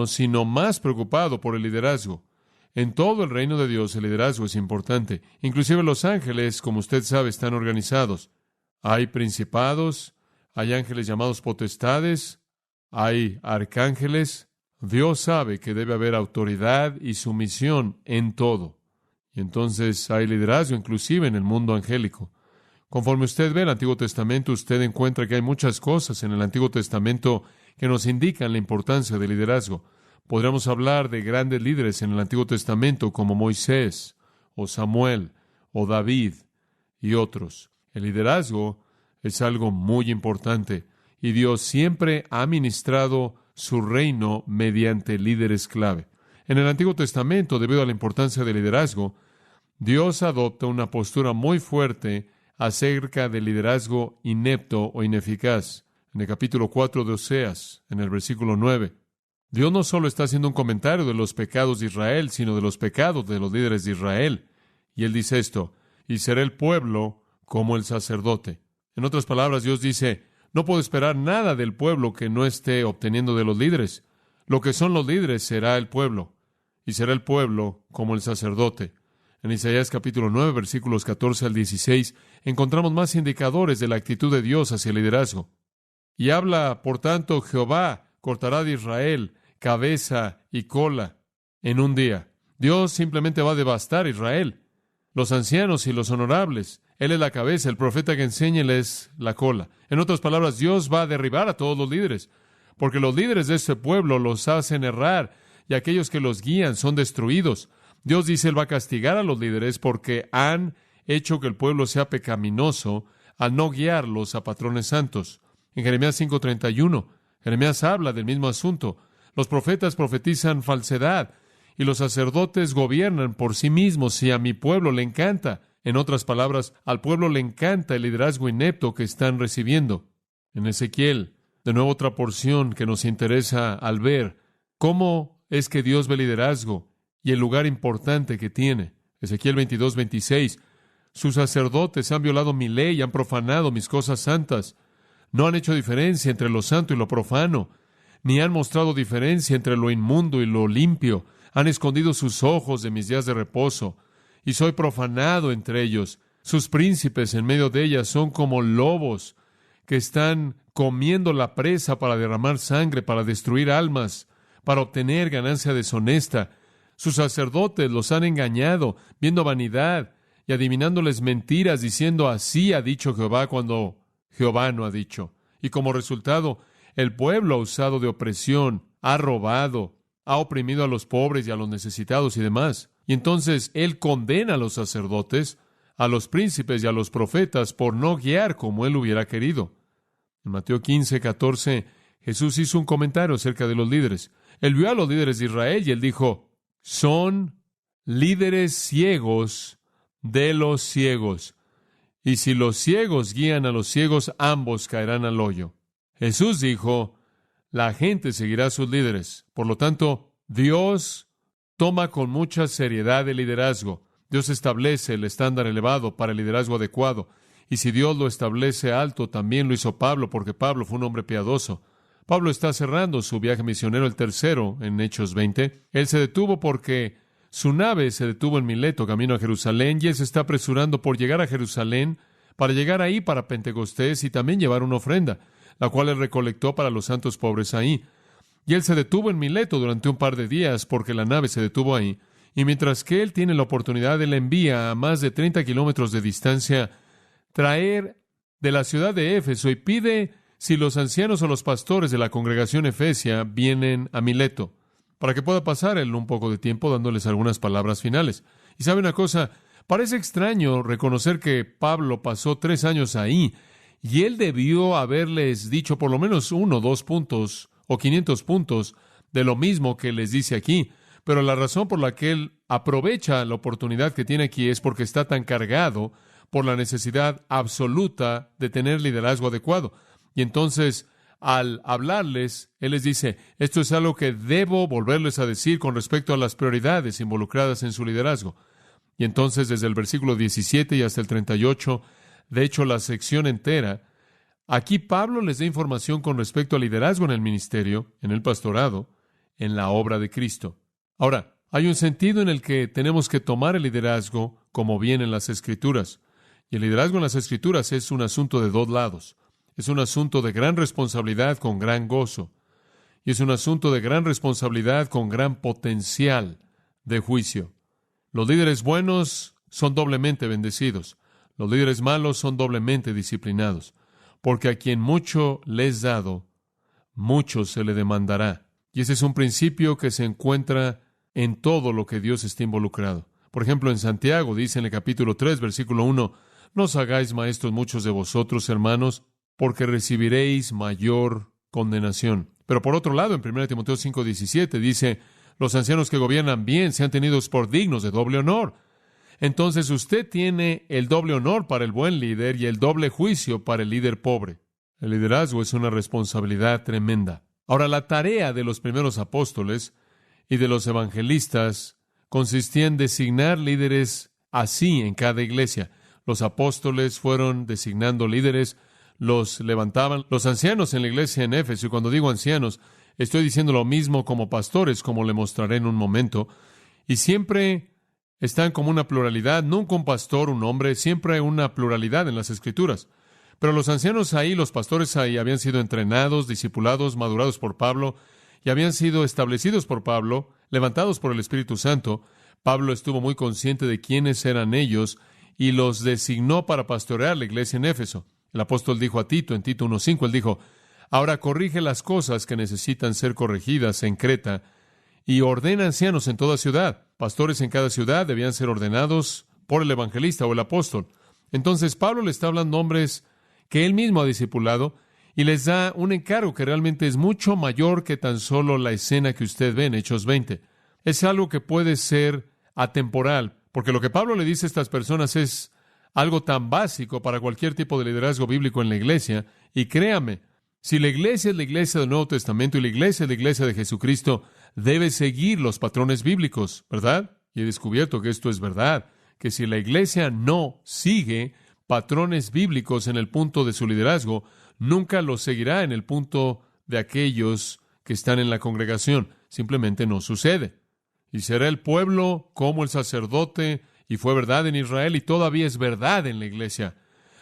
sino más preocupado por el liderazgo. En todo el reino de Dios el liderazgo es importante. Inclusive los ángeles, como usted sabe, están organizados. Hay principados, hay ángeles llamados potestades, hay arcángeles. Dios sabe que debe haber autoridad y sumisión en todo. Y entonces hay liderazgo inclusive en el mundo angélico. Conforme usted ve el Antiguo Testamento, usted encuentra que hay muchas cosas en el Antiguo Testamento que nos indican la importancia del liderazgo. Podríamos hablar de grandes líderes en el Antiguo Testamento como Moisés, o Samuel, o David, y otros. El liderazgo es algo muy importante, y Dios siempre ha ministrado su reino mediante líderes clave. En el Antiguo Testamento, debido a la importancia del liderazgo, Dios adopta una postura muy fuerte acerca del liderazgo inepto o ineficaz. En el capítulo 4 de Oseas, en el versículo 9, Dios no solo está haciendo un comentario de los pecados de Israel, sino de los pecados de los líderes de Israel. Y Él dice esto: y será el pueblo como el sacerdote. En otras palabras, Dios dice: no puedo esperar nada del pueblo que no esté obteniendo de los líderes. Lo que son los líderes será el pueblo, y será el pueblo como el sacerdote. En Isaías capítulo 9, versículos 14 al 16, encontramos más indicadores de la actitud de Dios hacia el liderazgo. Y habla, por tanto, Jehová cortará de Israel cabeza y cola en un día. Dios simplemente va a devastar a Israel. Los ancianos y los honorables, Él es la cabeza, el profeta que enseña Él es la cola. En otras palabras, Dios va a derribar a todos los líderes, porque los líderes de este pueblo los hacen errar, y aquellos que los guían son destruidos. Dios dice Él va a castigar a los líderes porque han hecho que el pueblo sea pecaminoso al no guiarlos a patrones santos. En Jeremías 5:31, Jeremías habla del mismo asunto. Los profetas profetizan falsedad y los sacerdotes gobiernan por sí mismos y a mi pueblo le encanta. En otras palabras, al pueblo le encanta el liderazgo inepto que están recibiendo. En Ezequiel, de nuevo otra porción que nos interesa al ver cómo es que Dios ve liderazgo y el lugar importante que tiene. Ezequiel 22:26, sus sacerdotes han violado mi ley y han profanado mis cosas santas. No han hecho diferencia entre lo santo y lo profano, ni han mostrado diferencia entre lo inmundo y lo limpio. Han escondido sus ojos de mis días de reposo, y soy profanado entre ellos. Sus príncipes en medio de ellas son como lobos que están comiendo la presa para derramar sangre, para destruir almas, para obtener ganancia deshonesta. Sus sacerdotes los han engañado, viendo vanidad y adivinándoles mentiras, diciendo así ha dicho Jehová cuando Jehová no ha dicho. Y como resultado, el pueblo ha usado de opresión, ha robado, ha oprimido a los pobres y a los necesitados y demás. Y entonces Él condena a los sacerdotes, a los príncipes y a los profetas por no guiar como Él hubiera querido. En Mateo 15:14, Jesús hizo un comentario acerca de los líderes. Él vio a los líderes de Israel y Él dijo: son líderes ciegos de los ciegos. Y si los ciegos guían a los ciegos, ambos caerán al hoyo. Jesús dijo: la gente seguirá a sus líderes. Por lo tanto, Dios toma con mucha seriedad el liderazgo. Dios establece el estándar elevado para el liderazgo adecuado. Y si Dios lo establece alto, también lo hizo Pablo, porque Pablo fue un hombre piadoso. Pablo está cerrando su viaje misionero, el tercero, en Hechos 20. Él se detuvo porque su nave se detuvo en Mileto, camino a Jerusalén, y él se está apresurando por llegar a Jerusalén, para llegar ahí para Pentecostés y también llevar una ofrenda, la cual él recolectó para los santos pobres ahí. Y él se detuvo en Mileto durante un par de días porque la nave se detuvo ahí. Y mientras que él tiene la oportunidad, él envía a más de 30 kilómetros de distancia traer de la ciudad de Éfeso y pide si los ancianos o los pastores de la congregación efesia vienen a Mileto, para que pueda pasar él un poco de tiempo dándoles algunas palabras finales. Y sabe una cosa, parece extraño reconocer que Pablo pasó 3 años ahí, y él debió haberles dicho por lo menos 1, 2 puntos o 500 puntos de lo mismo que les dice aquí. Pero la razón por la que él aprovecha la oportunidad que tiene aquí es porque está tan cargado por la necesidad absoluta de tener liderazgo adecuado. Y entonces, al hablarles, él les dice: esto es algo que debo volverles a decir con respecto a las prioridades involucradas en su liderazgo. Y entonces, desde el versículo 17 y hasta el 38, de hecho, la sección entera, aquí Pablo les da información con respecto al liderazgo en el ministerio, en el pastorado, en la obra de Cristo. Ahora, hay un sentido en el que tenemos que tomar el liderazgo como viene en las Escrituras. Y el liderazgo en las Escrituras es un asunto de dos lados. Es un asunto de gran responsabilidad con gran gozo. Y es un asunto de gran responsabilidad con gran potencial de juicio. Los líderes buenos son doblemente bendecidos. Los líderes malos son doblemente disciplinados. Porque a quien mucho le es dado, mucho se le demandará. Y ese es un principio que se encuentra en todo lo que Dios está involucrado. Por ejemplo, en Santiago dice en el capítulo 3, versículo 1, no os hagáis maestros muchos de vosotros, hermanos, porque recibiréis mayor condenación. Pero por otro lado, en 1 Timoteo 5:17 dice, los ancianos que gobiernan bien sean tenidos por dignos de doble honor. Entonces usted tiene el doble honor para el buen líder y el doble juicio para el líder pobre. El liderazgo es una responsabilidad tremenda. Ahora, la tarea de los primeros apóstoles y de los evangelistas consistía en designar líderes así en cada iglesia. Los apóstoles fueron designando líderes, los levantaban. Los ancianos en la iglesia en Éfeso, y cuando digo ancianos, estoy diciendo lo mismo como pastores, como le mostraré en un momento, y siempre están como una pluralidad, nunca un pastor, un hombre, siempre hay una pluralidad en las Escrituras. Pero los ancianos ahí, los pastores ahí, habían sido entrenados, discipulados, madurados por Pablo, y habían sido establecidos por Pablo, levantados por el Espíritu Santo. Pablo estuvo muy consciente de quiénes eran ellos y los designó para pastorear la iglesia en Éfeso. El apóstol dijo a Tito, en Tito 1:5, él dijo, ahora corrige las cosas que necesitan ser corregidas en Creta y ordena ancianos en toda ciudad. Pastores en cada ciudad debían ser ordenados por el evangelista o el apóstol. Entonces Pablo le está hablando a hombres que él mismo ha discipulado y les da un encargo que realmente es mucho mayor que tan solo la escena que usted ve en Hechos 20. Es algo que puede ser atemporal, porque lo que Pablo le dice a estas personas es algo tan básico para cualquier tipo de liderazgo bíblico en la iglesia. Y créame, si la iglesia es la iglesia del Nuevo Testamento y la iglesia es la iglesia de Jesucristo, debe seguir los patrones bíblicos, ¿verdad? Y he descubierto que esto es verdad, que si la iglesia no sigue patrones bíblicos en el punto de su liderazgo, nunca los seguirá en el punto de aquellos que están en la congregación. Simplemente no sucede. Y será el pueblo como el sacerdote, y fue verdad en Israel, y todavía es verdad en la iglesia.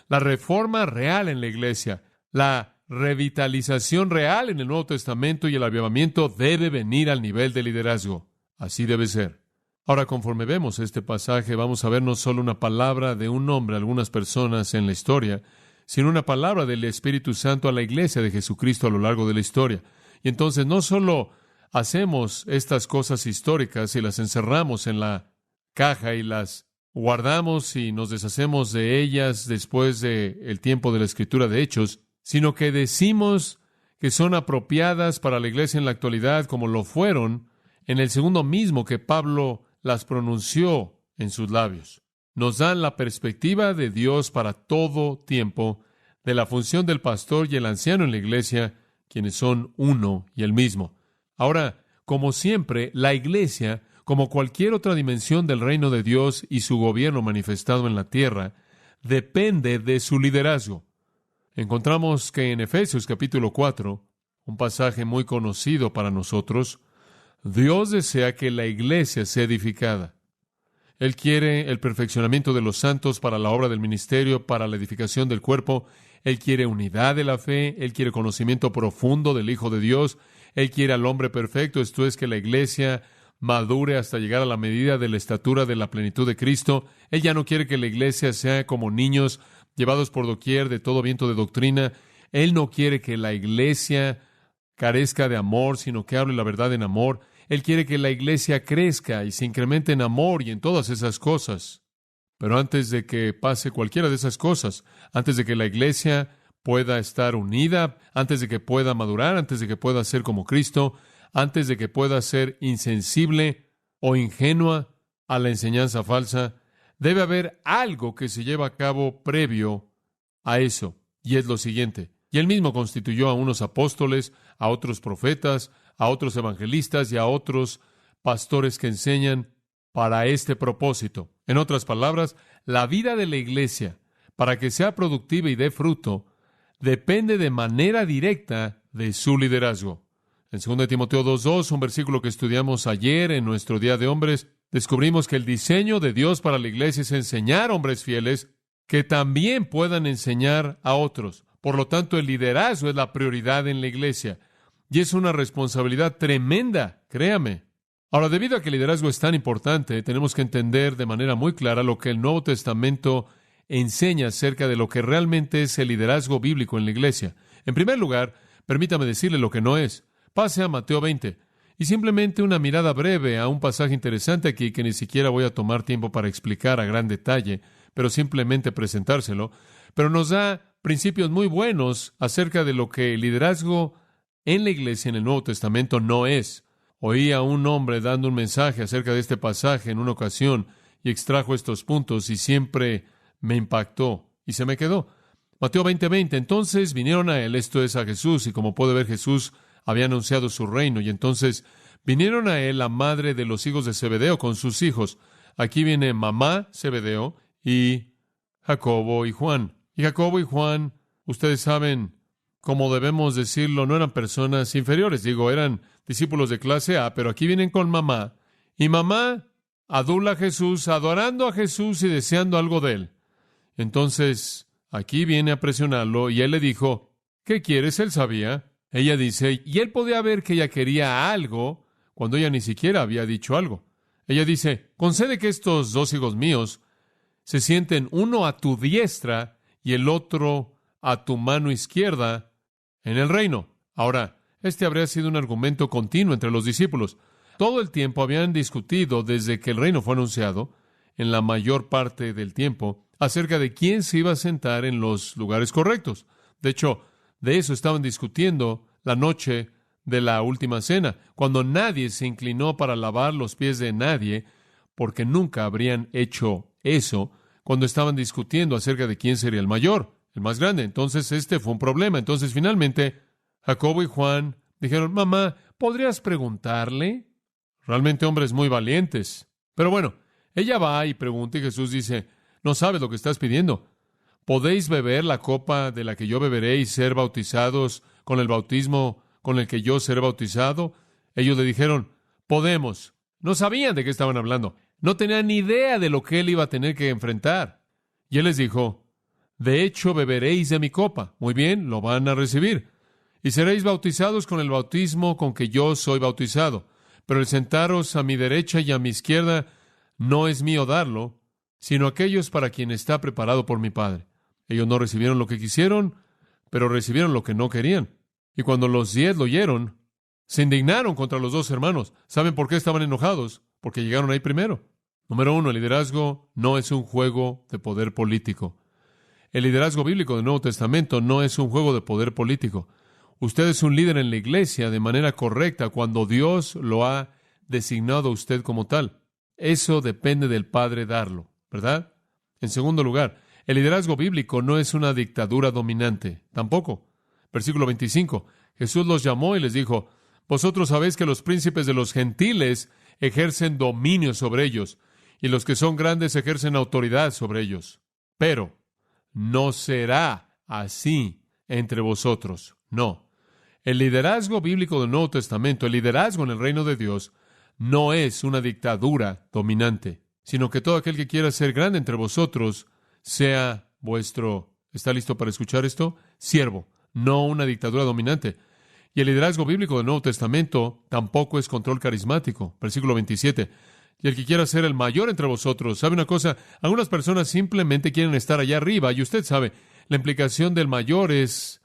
La reforma real en la iglesia, la revitalización real en el Nuevo Testamento y el avivamiento debe venir al nivel de liderazgo. Así debe ser. Ahora, conforme vemos este pasaje, vamos a ver no solo una palabra de un hombre a algunas personas en la historia, sino una palabra del Espíritu Santo a la iglesia de Jesucristo a lo largo de la historia. Y entonces no solo hacemos estas cosas históricas y las encerramos en la caja y las guardamos y nos deshacemos de ellas después del tiempo de la escritura de Hechos, sino que decimos que son apropiadas para la iglesia en la actualidad como lo fueron en el segundo mismo que Pablo las pronunció en sus labios. Nos dan la perspectiva de Dios para todo tiempo, de la función del pastor y el anciano en la iglesia, quienes son uno y el mismo. Ahora, como siempre, la iglesia, como cualquier otra dimensión del reino de Dios y su gobierno manifestado en la tierra, depende de su liderazgo. Encontramos que en Efesios capítulo 4, un pasaje muy conocido para nosotros, Dios desea que la iglesia sea edificada. Él quiere el perfeccionamiento de los santos para la obra del ministerio, para la edificación del cuerpo. Él quiere unidad de la fe. Él quiere conocimiento profundo del Hijo de Dios. Él quiere al hombre perfecto, esto es, que la iglesia madure hasta llegar a la medida de la estatura de la plenitud de Cristo. Él ya no quiere que la iglesia sea como niños llevados por doquier de todo viento de doctrina. Él no quiere que la iglesia carezca de amor, sino que hable la verdad en amor. Él quiere que la iglesia crezca y se incremente en amor y en todas esas cosas. Pero antes de que pase cualquiera de esas cosas, antes de que la iglesia pueda estar unida, antes de que pueda madurar, antes de que pueda ser como Cristo, antes de que pueda ser insensible o ingenua a la enseñanza falsa, debe haber algo que se lleva a cabo previo a eso, y es lo siguiente. Y él mismo constituyó a unos apóstoles, a otros profetas, a otros evangelistas y a otros pastores que enseñan para este propósito. En otras palabras, la vida de la iglesia, para que sea productiva y dé fruto, depende de manera directa de su liderazgo. En 2 Timoteo 2:2, un versículo que estudiamos ayer en nuestro Día de Hombres, descubrimos que el diseño de Dios para la iglesia es enseñar a hombres fieles que también puedan enseñar a otros. Por lo tanto, el liderazgo es la prioridad en la iglesia. Y es una responsabilidad tremenda, créame. Ahora, debido a que el liderazgo es tan importante, tenemos que entender de manera muy clara lo que el Nuevo Testamento enseña acerca de lo que realmente es el liderazgo bíblico en la iglesia. En primer lugar, permítame decirle lo que no es. Pase a Mateo 20 y simplemente una mirada breve a un pasaje interesante aquí que ni siquiera voy a tomar tiempo para explicar a gran detalle, pero simplemente presentárselo. Pero nos da principios muy buenos acerca de lo que el liderazgo en la iglesia en el Nuevo Testamento no es. Oí a un hombre dando un mensaje acerca de este pasaje en una ocasión y extrajo estos puntos y siempre me impactó y se me quedó. Mateo 20:20. Entonces vinieron a él, esto es a Jesús, y como puede ver, Jesús había anunciado su reino, y entonces vinieron a él la madre de los hijos de Zebedeo con sus hijos. Aquí viene mamá Zebedeo y Jacobo y Juan. Y Jacobo y Juan, ustedes saben, como debemos decirlo, no eran personas inferiores, eran discípulos de clase A, pero aquí vienen con mamá, y mamá adula a Jesús, adorando a Jesús y deseando algo de él. Entonces, aquí viene a presionarlo, y él le dijo, ¿qué quieres? Él sabía. Ella dice, y él podía ver que ella quería algo cuando ella ni siquiera había dicho algo. Ella dice, concede que estos 2 hijos míos se sienten uno a tu diestra y el otro a tu mano izquierda en el reino. Ahora, este habría sido un argumento continuo entre los discípulos. Todo el tiempo habían discutido desde que el reino fue anunciado, en la mayor parte del tiempo, acerca de quién se iba a sentar en los lugares correctos. De hecho, de eso estaban discutiendo la noche de la última cena, cuando nadie se inclinó para lavar los pies de nadie, porque nunca habrían hecho eso, cuando estaban discutiendo acerca de quién sería el mayor, el más grande. Entonces, este fue un problema. Entonces, finalmente, Jacobo y Juan dijeron, mamá, ¿podrías preguntarle? Realmente hombres muy valientes. Pero bueno, ella va y pregunta y Jesús dice, no sabes lo que estás pidiendo. ¿Podéis beber la copa de la que yo beberé y ser bautizados con el bautismo con el que yo seré bautizado? Ellos le dijeron, podemos. No sabían de qué estaban hablando. No tenían ni idea de lo que él iba a tener que enfrentar. Y él les dijo, de hecho beberéis de mi copa. Muy bien, lo van a recibir. Y seréis bautizados con el bautismo con que yo soy bautizado. Pero el sentaros a mi derecha y a mi izquierda no es mío darlo, sino aquellos para quien está preparado por mi Padre. Ellos no recibieron lo que quisieron, pero recibieron lo que no querían. Y cuando los 10 lo oyeron, se indignaron contra los 2 hermanos. ¿Saben por qué estaban enojados? Porque llegaron ahí primero. Número 1, el liderazgo no es un juego de poder político. El liderazgo bíblico del Nuevo Testamento no es un juego de poder político. Usted es un líder en la iglesia de manera correcta cuando Dios lo ha designado a usted como tal. Eso depende del Padre darlo, ¿verdad? En segundo lugar, el liderazgo bíblico no es una dictadura dominante, tampoco. Versículo 25, Jesús los llamó y les dijo, vosotros sabéis que los príncipes de los gentiles ejercen dominio sobre ellos, y los que son grandes ejercen autoridad sobre ellos. Pero no será así entre vosotros. No. El liderazgo bíblico del Nuevo Testamento, el liderazgo en el reino de Dios, no es una dictadura dominante, sino que todo aquel que quiera ser grande entre vosotros sea vuestro, ¿está listo para escuchar esto? Siervo, no una dictadura dominante. Y el liderazgo bíblico del Nuevo Testamento tampoco es control carismático. Versículo 27. Y el que quiera ser el mayor entre vosotros, ¿sabe una cosa? Algunas personas simplemente quieren estar allá arriba, y usted sabe, la implicación del mayor es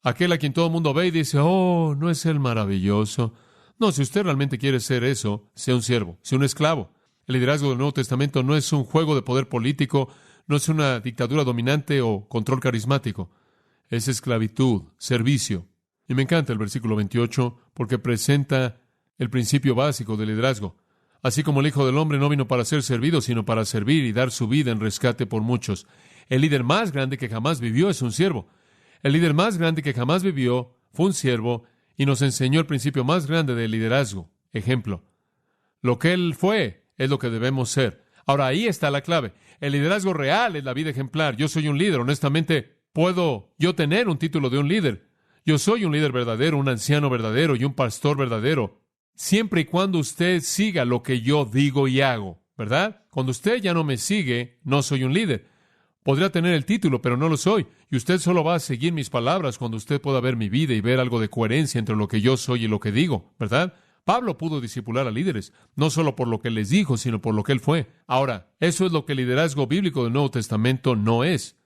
aquel a quien todo el mundo ve y dice, oh, ¿no es el maravilloso? No, si usted realmente quiere ser eso, sea un siervo, sea un esclavo. El liderazgo del Nuevo Testamento no es un juego de poder político, no es una dictadura dominante o control carismático. Es esclavitud, servicio. Y me encanta el versículo 28 porque presenta el principio básico del liderazgo. Así como el Hijo del Hombre no vino para ser servido, sino para servir y dar su vida en rescate por muchos. El líder más grande que jamás vivió es un siervo. El líder más grande que jamás vivió fue un siervo y nos enseñó el principio más grande del liderazgo. Ejemplo. Lo que él fue es lo que debemos ser. Ahora, ahí está la clave. El liderazgo real es la vida ejemplar. Yo soy un líder. Honestamente, ¿puedo yo tener un título de un líder? Yo soy un líder verdadero, un anciano verdadero y un pastor verdadero, siempre y cuando usted siga lo que yo digo y hago, ¿verdad? Cuando usted ya no me sigue, no soy un líder. Podría tener el título, pero no lo soy. Y usted solo va a seguir mis palabras cuando usted pueda ver mi vida y ver algo de coherencia entre lo que yo soy y lo que digo, ¿verdad? Pablo pudo discipular a líderes, no solo por lo que les dijo, sino por lo que él fue. Ahora, eso es lo que el liderazgo bíblico del Nuevo Testamento no es.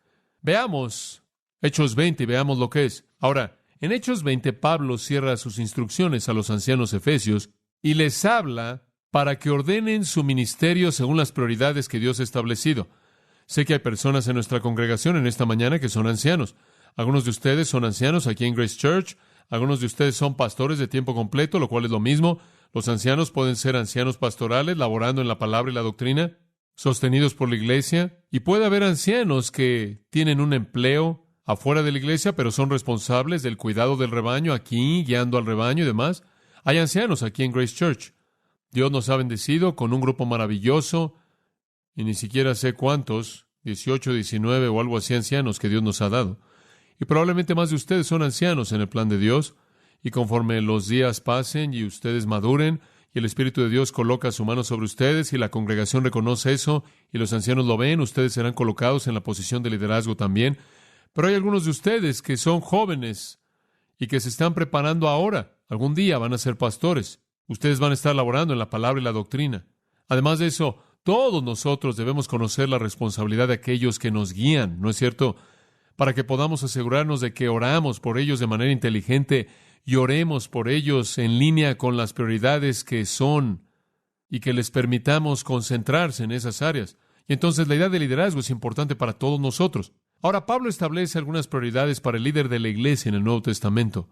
Veamos Hechos 20 y veamos lo que es. Ahora, en Hechos 20, Pablo cierra sus instrucciones a los ancianos efesios y les habla para que ordenen su ministerio según las prioridades que Dios ha establecido. Sé que hay personas en nuestra congregación en esta mañana que son ancianos. Algunos de ustedes son ancianos aquí en Grace Church. Algunos de ustedes son pastores de tiempo completo, lo cual es lo mismo. Los ancianos pueden ser ancianos pastorales, laborando en la palabra y la doctrina, sostenidos por la iglesia. Y puede haber ancianos que tienen un empleo afuera de la iglesia, pero son responsables del cuidado del rebaño aquí, guiando al rebaño y demás. Hay ancianos aquí en Grace Church. Dios nos ha bendecido con un grupo maravilloso, y ni siquiera sé cuántos, 18, 19 o algo así ancianos que Dios nos ha dado. Y probablemente más de ustedes son ancianos en el plan de Dios, y conforme los días pasen y ustedes maduren, y el Espíritu de Dios coloca su mano sobre ustedes, y la congregación reconoce eso, y los ancianos lo ven, ustedes serán colocados en la posición de liderazgo también. Pero hay algunos de ustedes que son jóvenes y que se están preparando ahora. Algún día van a ser pastores. Ustedes van a estar laborando en la palabra y la doctrina. Además de eso, todos nosotros debemos conocer la responsabilidad de aquellos que nos guían, ¿no es cierto? Para que podamos asegurarnos de que oramos por ellos de manera inteligente y oremos por ellos en línea con las prioridades que son y que les permitamos concentrarse en esas áreas. Y entonces la idea de liderazgo es importante para todos nosotros. Ahora, Pablo establece algunas prioridades para el líder de la iglesia en el Nuevo Testamento.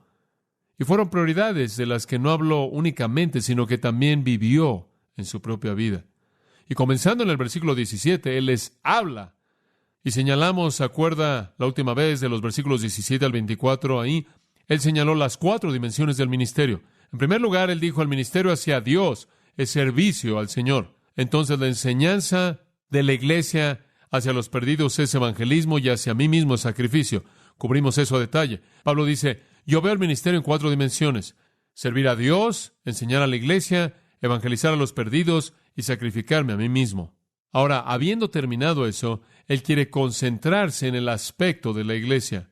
Y fueron prioridades de las que no habló únicamente, sino que también vivió en su propia vida. Y comenzando en el versículo 17, él les habla. Y señalamos, ¿se acuerda la última vez de los versículos 17 al 24 ahí? Él señaló las 4 dimensiones del ministerio. En primer lugar, él dijo, el ministerio hacia Dios es servicio al Señor. Entonces, la enseñanza de la iglesia hacia los perdidos es evangelismo y hacia mí mismo es sacrificio. Cubrimos eso a detalle. Pablo dice, yo veo el ministerio en 4 dimensiones. Servir a Dios, enseñar a la iglesia, evangelizar a los perdidos y sacrificarme a mí mismo. Ahora, habiendo terminado eso, él quiere concentrarse en el aspecto de la iglesia.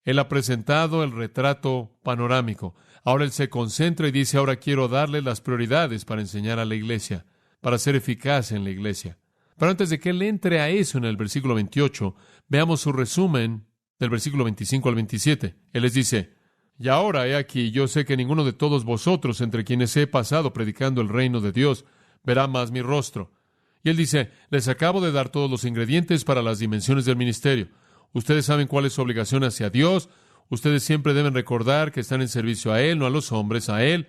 Él ha presentado el retrato panorámico. Ahora él se concentra y dice, ahora quiero darle las prioridades para enseñar a la iglesia, para ser eficaz en la iglesia. Pero antes de que él entre a eso en el versículo 28, veamos su resumen del versículo 25 al 27. Él les dice, y ahora he aquí, yo sé que ninguno de todos vosotros, entre quienes he pasado predicando el reino de Dios, verá más mi rostro. Y él dice, les acabo de dar todos los ingredientes para las dimensiones del ministerio. Ustedes saben cuál es su obligación hacia Dios. Ustedes siempre deben recordar que están en servicio a Él, no a los hombres, a Él.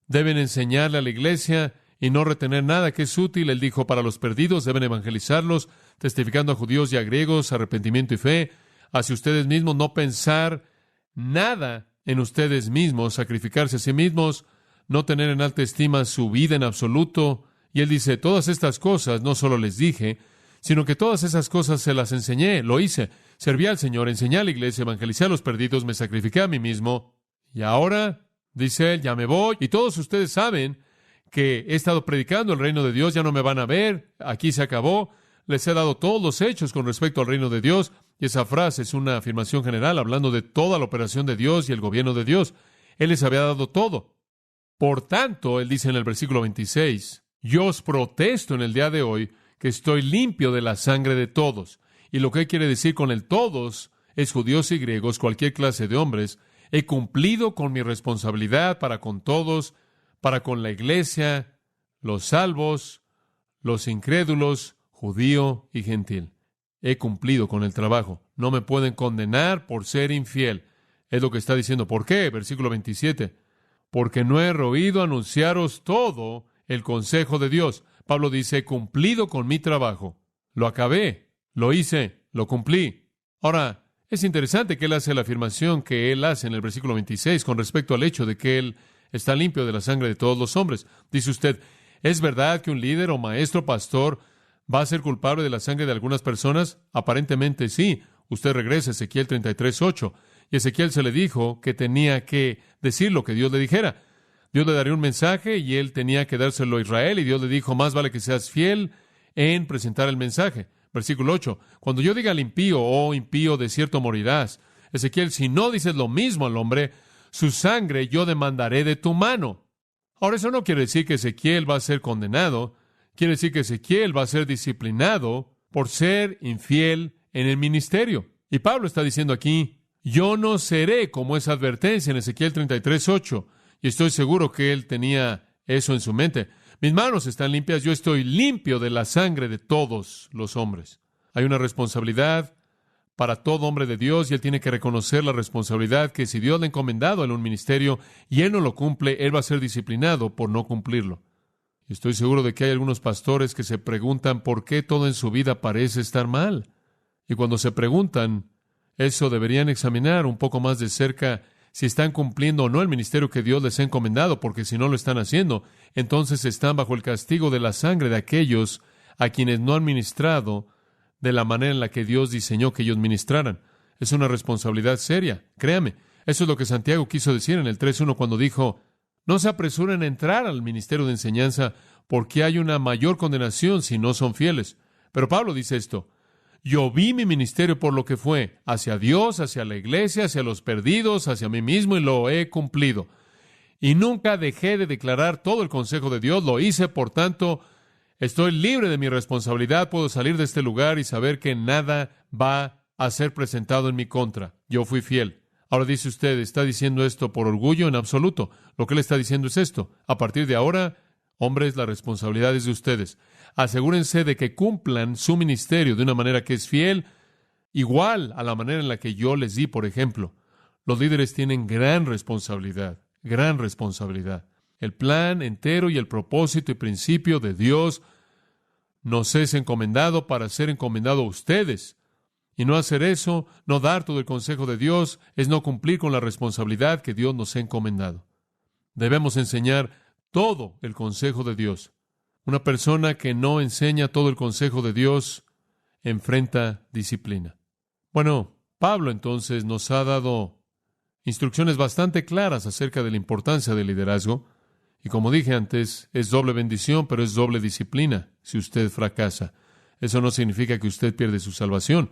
Deben enseñarle a la iglesia y no retener nada que es útil. Él dijo, para los perdidos deben evangelizarlos, testificando a judíos y a griegos, arrepentimiento y fe. Hacia ustedes mismos, no pensar nada en ustedes mismos, sacrificarse a sí mismos, no tener en alta estima su vida en absoluto. Y él dice, todas estas cosas no solo les dije, sino que todas esas cosas se las enseñé, lo hice. Serví al Señor, enseñé a la iglesia, evangelicé a los perdidos, me sacrifiqué a mí mismo. Y ahora, dice él, ya me voy. Y todos ustedes saben que he estado predicando el reino de Dios, ya no me van a ver, aquí se acabó. Les he dado todos los hechos con respecto al reino de Dios. Y esa frase es una afirmación general, hablando de toda la operación de Dios y el gobierno de Dios. Él les había dado todo. Por tanto, él dice en el versículo 26, yo os protesto en el día de hoy que estoy limpio de la sangre de todos. Y lo que quiere decir con el todos es judíos y griegos, cualquier clase de hombres. He cumplido con mi responsabilidad para con todos, para con la iglesia, los salvos, los incrédulos, judío y gentil. He cumplido con el trabajo. No me pueden condenar por ser infiel. Es lo que está diciendo. ¿Por qué? Versículo 27. Porque no he oído anunciaros todo el consejo de Dios. Pablo dice, he cumplido con mi trabajo. Lo acabé, lo hice, lo cumplí. Ahora, es interesante que él hace la afirmación que él hace en el versículo 26 con respecto al hecho de que él está limpio de la sangre de todos los hombres. Dice usted, ¿es verdad que un líder o maestro pastor va a ser culpable de la sangre de algunas personas? Aparentemente sí. Usted regresa a Ezequiel 33:8. Y a Ezequiel se le dijo que tenía que decir lo que Dios le dijera. Dios le daría un mensaje y él tenía que dárselo a Israel, y Dios le dijo, más vale que seas fiel en presentar el mensaje. Versículo 8, cuando yo diga al impío, oh impío, de cierto morirás. Ezequiel, si no dices lo mismo al hombre, su sangre yo demandaré de tu mano. Ahora, eso no quiere decir que Ezequiel va a ser condenado, quiere decir que Ezequiel va a ser disciplinado por ser infiel en el ministerio. Y Pablo está diciendo aquí, yo no seré como esa advertencia en Ezequiel 33:8. Y estoy seguro que él tenía eso en su mente. Mis manos están limpias, yo estoy limpio de la sangre de todos los hombres. Hay una responsabilidad para todo hombre de Dios, y él tiene que reconocer la responsabilidad que si Dios le ha encomendado a él un ministerio y él no lo cumple, él va a ser disciplinado por no cumplirlo. Y estoy seguro de que hay algunos pastores que se preguntan por qué todo en su vida parece estar mal. Y cuando se preguntan eso, deberían examinar un poco más de cerca si están cumpliendo o no el ministerio que Dios les ha encomendado, porque si no lo están haciendo, entonces están bajo el castigo de la sangre de aquellos a quienes no han ministrado de la manera en la que Dios diseñó que ellos ministraran. Es una responsabilidad seria, créame. Eso es lo que Santiago quiso decir en el 3:1 cuando dijo, no se apresuren a entrar al ministerio de enseñanza porque hay una mayor condenación si no son fieles. Pero Pablo dice esto, yo vi mi ministerio por lo que fue, hacia Dios, hacia la iglesia, hacia los perdidos, hacia mí mismo, y lo he cumplido. Y nunca dejé de declarar todo el consejo de Dios, lo hice, por tanto, estoy libre de mi responsabilidad, puedo salir de este lugar y saber que nada va a ser presentado en mi contra. Yo fui fiel. Ahora dice usted, ¿está diciendo esto por orgullo? En absoluto. Lo que él está diciendo es esto. A partir de ahora, hombres, la responsabilidad es de ustedes. Asegúrense de que cumplan su ministerio de una manera que es fiel, igual a la manera en la que yo les di, por ejemplo. Los líderes tienen gran responsabilidad, gran responsabilidad. El plan entero y el propósito y principio de Dios nos es encomendado para ser encomendado a ustedes. Y no hacer eso, no dar todo el consejo de Dios, es no cumplir con la responsabilidad que Dios nos ha encomendado. Debemos enseñar todo el consejo de Dios. Una persona que no enseña todo el consejo de Dios enfrenta disciplina. Bueno, Pablo entonces nos ha dado instrucciones bastante claras acerca de la importancia del liderazgo. Y como dije antes, es doble bendición, pero es doble disciplina si usted fracasa. Eso no significa que usted pierde su salvación.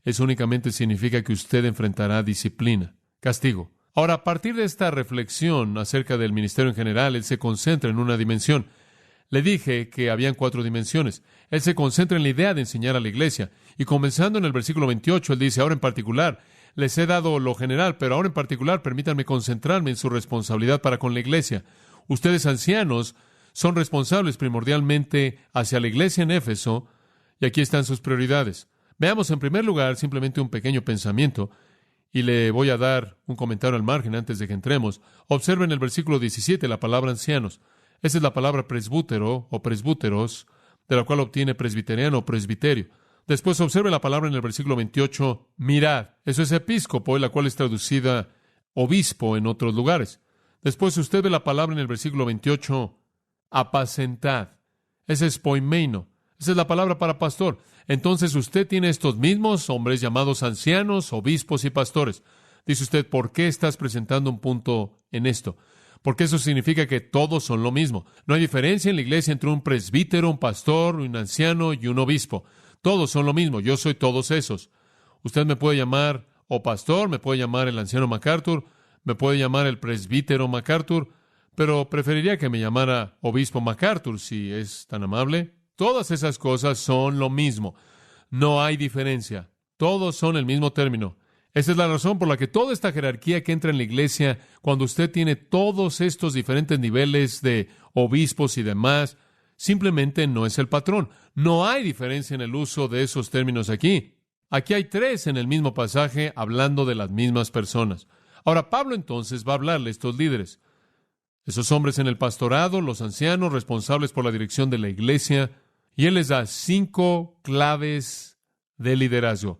Eso únicamente significa que usted enfrentará disciplina, castigo. Ahora, a partir de esta reflexión acerca del ministerio en general, él se concentra en una dimensión. Le dije que habían 4 dimensiones. Él se concentra en la idea de enseñar a la iglesia. Y comenzando en el versículo 28, él dice, ahora en particular, les he dado lo general, pero ahora en particular, permítanme concentrarme en su responsabilidad para con la iglesia. Ustedes, ancianos, son responsables primordialmente hacia la iglesia en Éfeso, y aquí están sus prioridades. Veamos en primer lugar simplemente un pequeño pensamiento, y le voy a dar un comentario al margen antes de que entremos. Observen el versículo 17, la palabra ancianos. Esa es la palabra presbútero o presbúteros, de la cual obtiene presbiteriano o presbiterio. Después observe la palabra en el versículo 28, mirad. Eso es episcopo, la cual es traducida obispo en otros lugares. Después usted ve la palabra en el versículo 28, apacentad. Ese es poimeino. Esa es la palabra para pastor. Entonces usted tiene estos mismos hombres llamados ancianos, obispos y pastores. Dice usted, ¿por qué estás presentando un punto en esto? Porque eso significa que todos son lo mismo. No hay diferencia en la iglesia entre un presbítero, un pastor, un anciano y un obispo. Todos son lo mismo. Yo soy todos esos. Usted me puede llamar pastor, me puede llamar el anciano MacArthur, me puede llamar el presbítero MacArthur, pero preferiría que me llamara obispo MacArthur, si es tan amable. Todas esas cosas son lo mismo. No hay diferencia. Todos son el mismo término. Esa es la razón por la que toda esta jerarquía que entra en la iglesia, cuando usted tiene todos estos diferentes niveles de obispos y demás, simplemente no es el patrón. No hay diferencia en el uso de esos términos aquí. Aquí hay 3 en el mismo pasaje hablando de las mismas personas. Ahora, Pablo entonces va a hablarle a estos líderes. Esos hombres en el pastorado, los ancianos responsables por la dirección de la iglesia, y él les da 5 claves de liderazgo.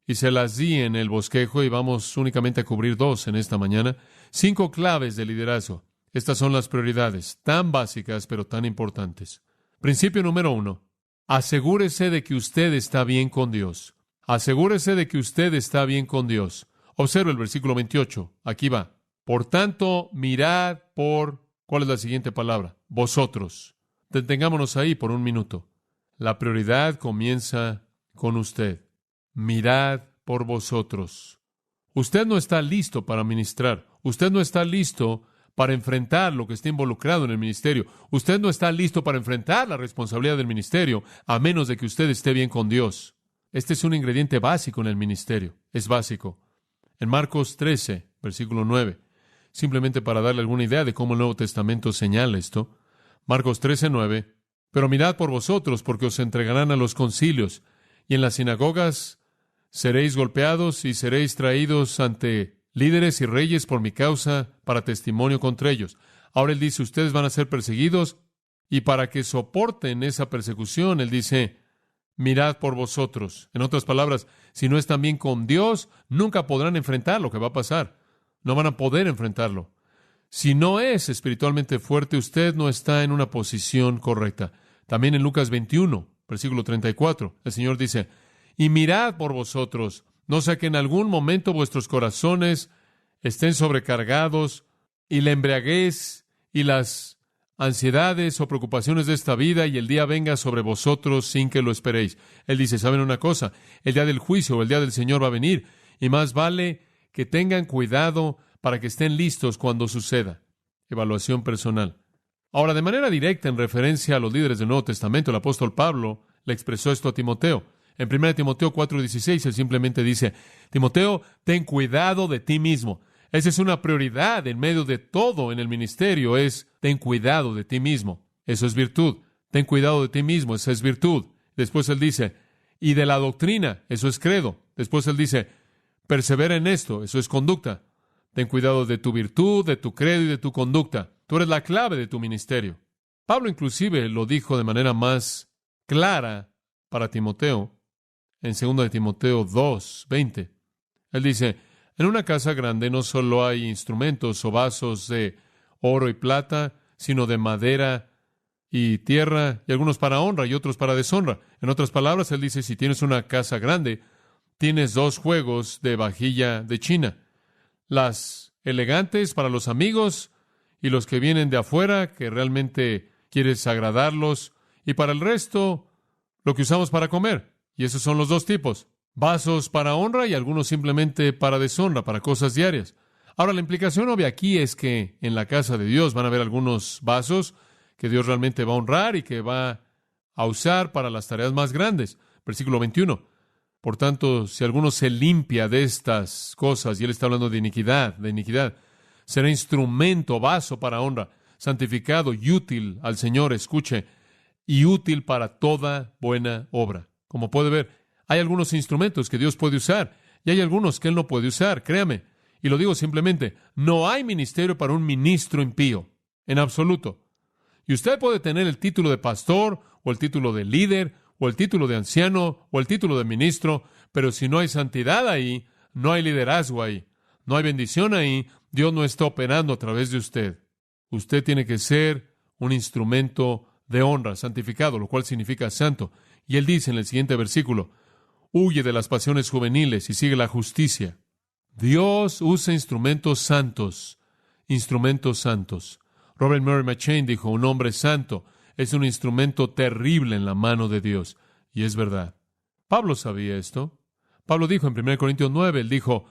Y se las di en el bosquejo y vamos únicamente a cubrir 2 en esta mañana. 5 claves de liderazgo. Estas son las prioridades, tan básicas pero tan importantes. Principio número 1. Asegúrese de que usted está bien con Dios. Asegúrese de que usted está bien con Dios. Observa el versículo 28. Aquí va. Por tanto, mirad por... ¿Cuál es la siguiente palabra? Vosotros. Detengámonos ahí por un minuto. La prioridad comienza con usted. Mirad por vosotros. Usted no está listo para ministrar. Usted no está listo para enfrentar lo que está involucrado en el ministerio. Usted no está listo para enfrentar la responsabilidad del ministerio, a menos de que usted esté bien con Dios. Este es un ingrediente básico en el ministerio. Es básico. En Marcos 13, versículo 9, simplemente para darle alguna idea de cómo el Nuevo Testamento señala esto. Marcos 13, 9. Pero mirad por vosotros, porque os entregarán a los concilios, y en las sinagogas seréis golpeados y seréis traídos ante líderes y reyes por mi causa para testimonio contra ellos. Ahora él dice, ustedes van a ser perseguidos, y para que soporten esa persecución, él dice, mirad por vosotros. En otras palabras, si no están bien con Dios, nunca podrán enfrentar lo que va a pasar. No van a poder enfrentarlo. Si no es espiritualmente fuerte, usted no está en una posición correcta. También en Lucas 21, versículo 34, el Señor dice, y mirad por vosotros, no sea que en algún momento vuestros corazones estén sobrecargados y la embriaguez y las ansiedades o preocupaciones de esta vida y el día venga sobre vosotros sin que lo esperéis. Él dice, ¿saben una cosa? El día del juicio o el día del Señor va a venir y más vale que tengan cuidado para que estén listos cuando suceda. Evaluación personal. Ahora, de manera directa, en referencia a los líderes del Nuevo Testamento, el apóstol Pablo le expresó esto a Timoteo. En 1 Timoteo 4:16, él simplemente dice, Timoteo, ten cuidado de ti mismo. Esa es una prioridad en medio de todo en el ministerio, es ten cuidado de ti mismo. Eso es virtud. Ten cuidado de ti mismo, esa es virtud. Después él dice, y de la doctrina, eso es credo. Después él dice, persevera en esto, eso es conducta. Ten cuidado de tu virtud, de tu credo y de tu conducta. Tú eres la clave de tu ministerio. Pablo inclusive lo dijo de manera más clara para Timoteo en 2 de Timoteo 2:20. Él dice, en una casa grande no solo hay instrumentos o vasos de oro y plata, sino de madera y tierra, y algunos para honra y otros para deshonra. En otras palabras, él dice, si tienes una casa grande, tienes 2 juegos de vajilla de china. Las elegantes para los amigos y los que vienen de afuera, que realmente quieres agradarlos, y para el resto, lo que usamos para comer. Y esos son los 2 tipos. Vasos para honra y algunos simplemente para deshonra, para cosas diarias. Ahora, la implicación obvia aquí es que en la casa de Dios van a haber algunos vasos que Dios realmente va a honrar y que va a usar para las tareas más grandes. Versículo 21. Por tanto, si alguno se limpia de estas cosas, y él está hablando de iniquidad, será instrumento, vaso para honra, santificado y útil al Señor, escuche, y útil para toda buena obra. Como puede ver, hay algunos instrumentos que Dios puede usar, y hay algunos que Él no puede usar, créame. Y lo digo simplemente, no hay ministerio para un ministro impío, en absoluto. Y usted puede tener el título de pastor, o el título de líder, o el título de anciano, o el título de ministro, pero si no hay santidad ahí, no hay liderazgo ahí, no hay bendición ahí, Dios no está operando a través de usted. Usted tiene que ser un instrumento de honra, santificado, lo cual significa santo. Y él dice en el siguiente versículo, huye de las pasiones juveniles y sigue la justicia. Dios usa instrumentos santos, instrumentos santos. Robert Murray McCheyne dijo, un hombre santo es un instrumento terrible en la mano de Dios. Y es verdad. Pablo sabía esto. Pablo dijo en 1 Corintios 9, él dijo,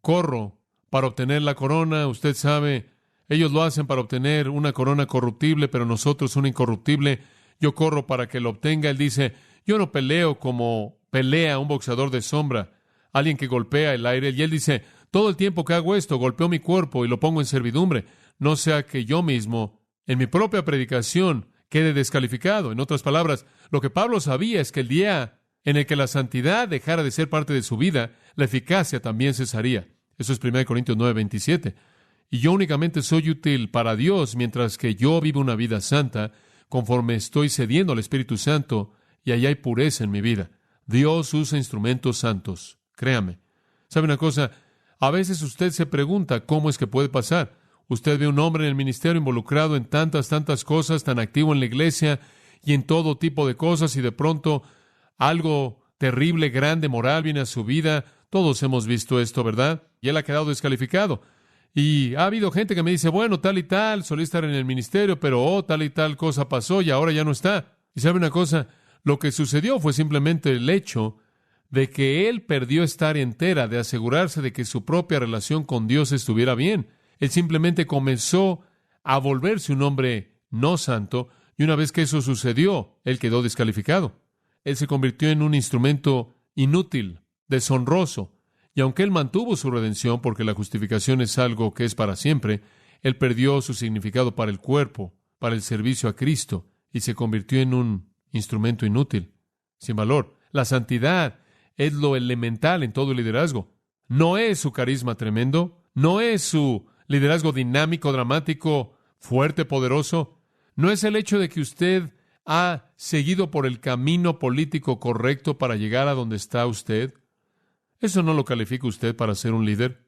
corro para obtener la corona. Usted sabe, ellos lo hacen para obtener una corona corruptible, pero nosotros una incorruptible. Yo corro para que lo obtenga. Él dice, yo no peleo como pelea un boxeador de sombra, alguien que golpea el aire. Y él dice, todo el tiempo que hago esto, golpeo mi cuerpo y lo pongo en servidumbre. No sea que yo mismo, en mi propia predicación, quede descalificado. En otras palabras, lo que Pablo sabía es que el día en el que la santidad dejara de ser parte de su vida, la eficacia también cesaría. Eso es 1 Corintios 9:27. Y yo únicamente soy útil para Dios mientras que yo vivo una vida santa, conforme estoy cediendo al Espíritu Santo, y ahí hay pureza en mi vida. Dios usa instrumentos santos, créame. ¿Sabe una cosa? A veces usted se pregunta cómo es que puede pasar. Usted ve un hombre en el ministerio involucrado en tantas cosas, tan activo en la iglesia y en todo tipo de cosas, y de pronto algo terrible, grande, moral viene a su vida. Todos hemos visto esto, ¿verdad? Y él ha quedado descalificado. Y ha habido gente que me dice, bueno, tal y tal, solía estar en el ministerio, pero tal y tal cosa pasó y ahora ya no está. Y sabe una cosa, lo que sucedió fue simplemente el hecho de que él perdió esta área entera de asegurarse de que su propia relación con Dios estuviera bien. Él simplemente comenzó a volverse un hombre no santo, y una vez que eso sucedió, él quedó descalificado. Él se convirtió en un instrumento inútil, deshonroso, y aunque él mantuvo su redención, porque la justificación es algo que es para siempre, él perdió su significado para el cuerpo, para el servicio a Cristo, y se convirtió en un instrumento inútil, sin valor. La santidad es lo elemental en todo el liderazgo. No es su carisma tremendo, no es su liderazgo dinámico, dramático, fuerte, poderoso. No es el hecho de que usted ha seguido por el camino político correcto para llegar a donde está usted. Eso no lo califica usted para ser un líder.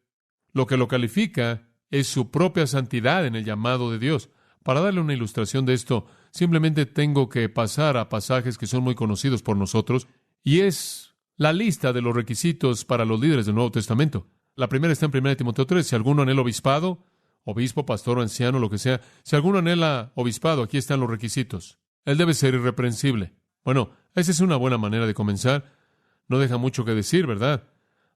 Lo que lo califica es su propia santidad en el llamado de Dios. Para darle una ilustración de esto, simplemente tengo que pasar a pasajes que son muy conocidos por nosotros, y es la lista de los requisitos para los líderes del Nuevo Testamento. La primera está en 1 Timoteo 3. Si alguno anhela obispado, obispo, pastor o anciano, lo que sea, si alguno anhela obispado, aquí están los requisitos. Él debe ser irreprensible. Bueno, esa es una buena manera de comenzar. No deja mucho que decir, ¿verdad?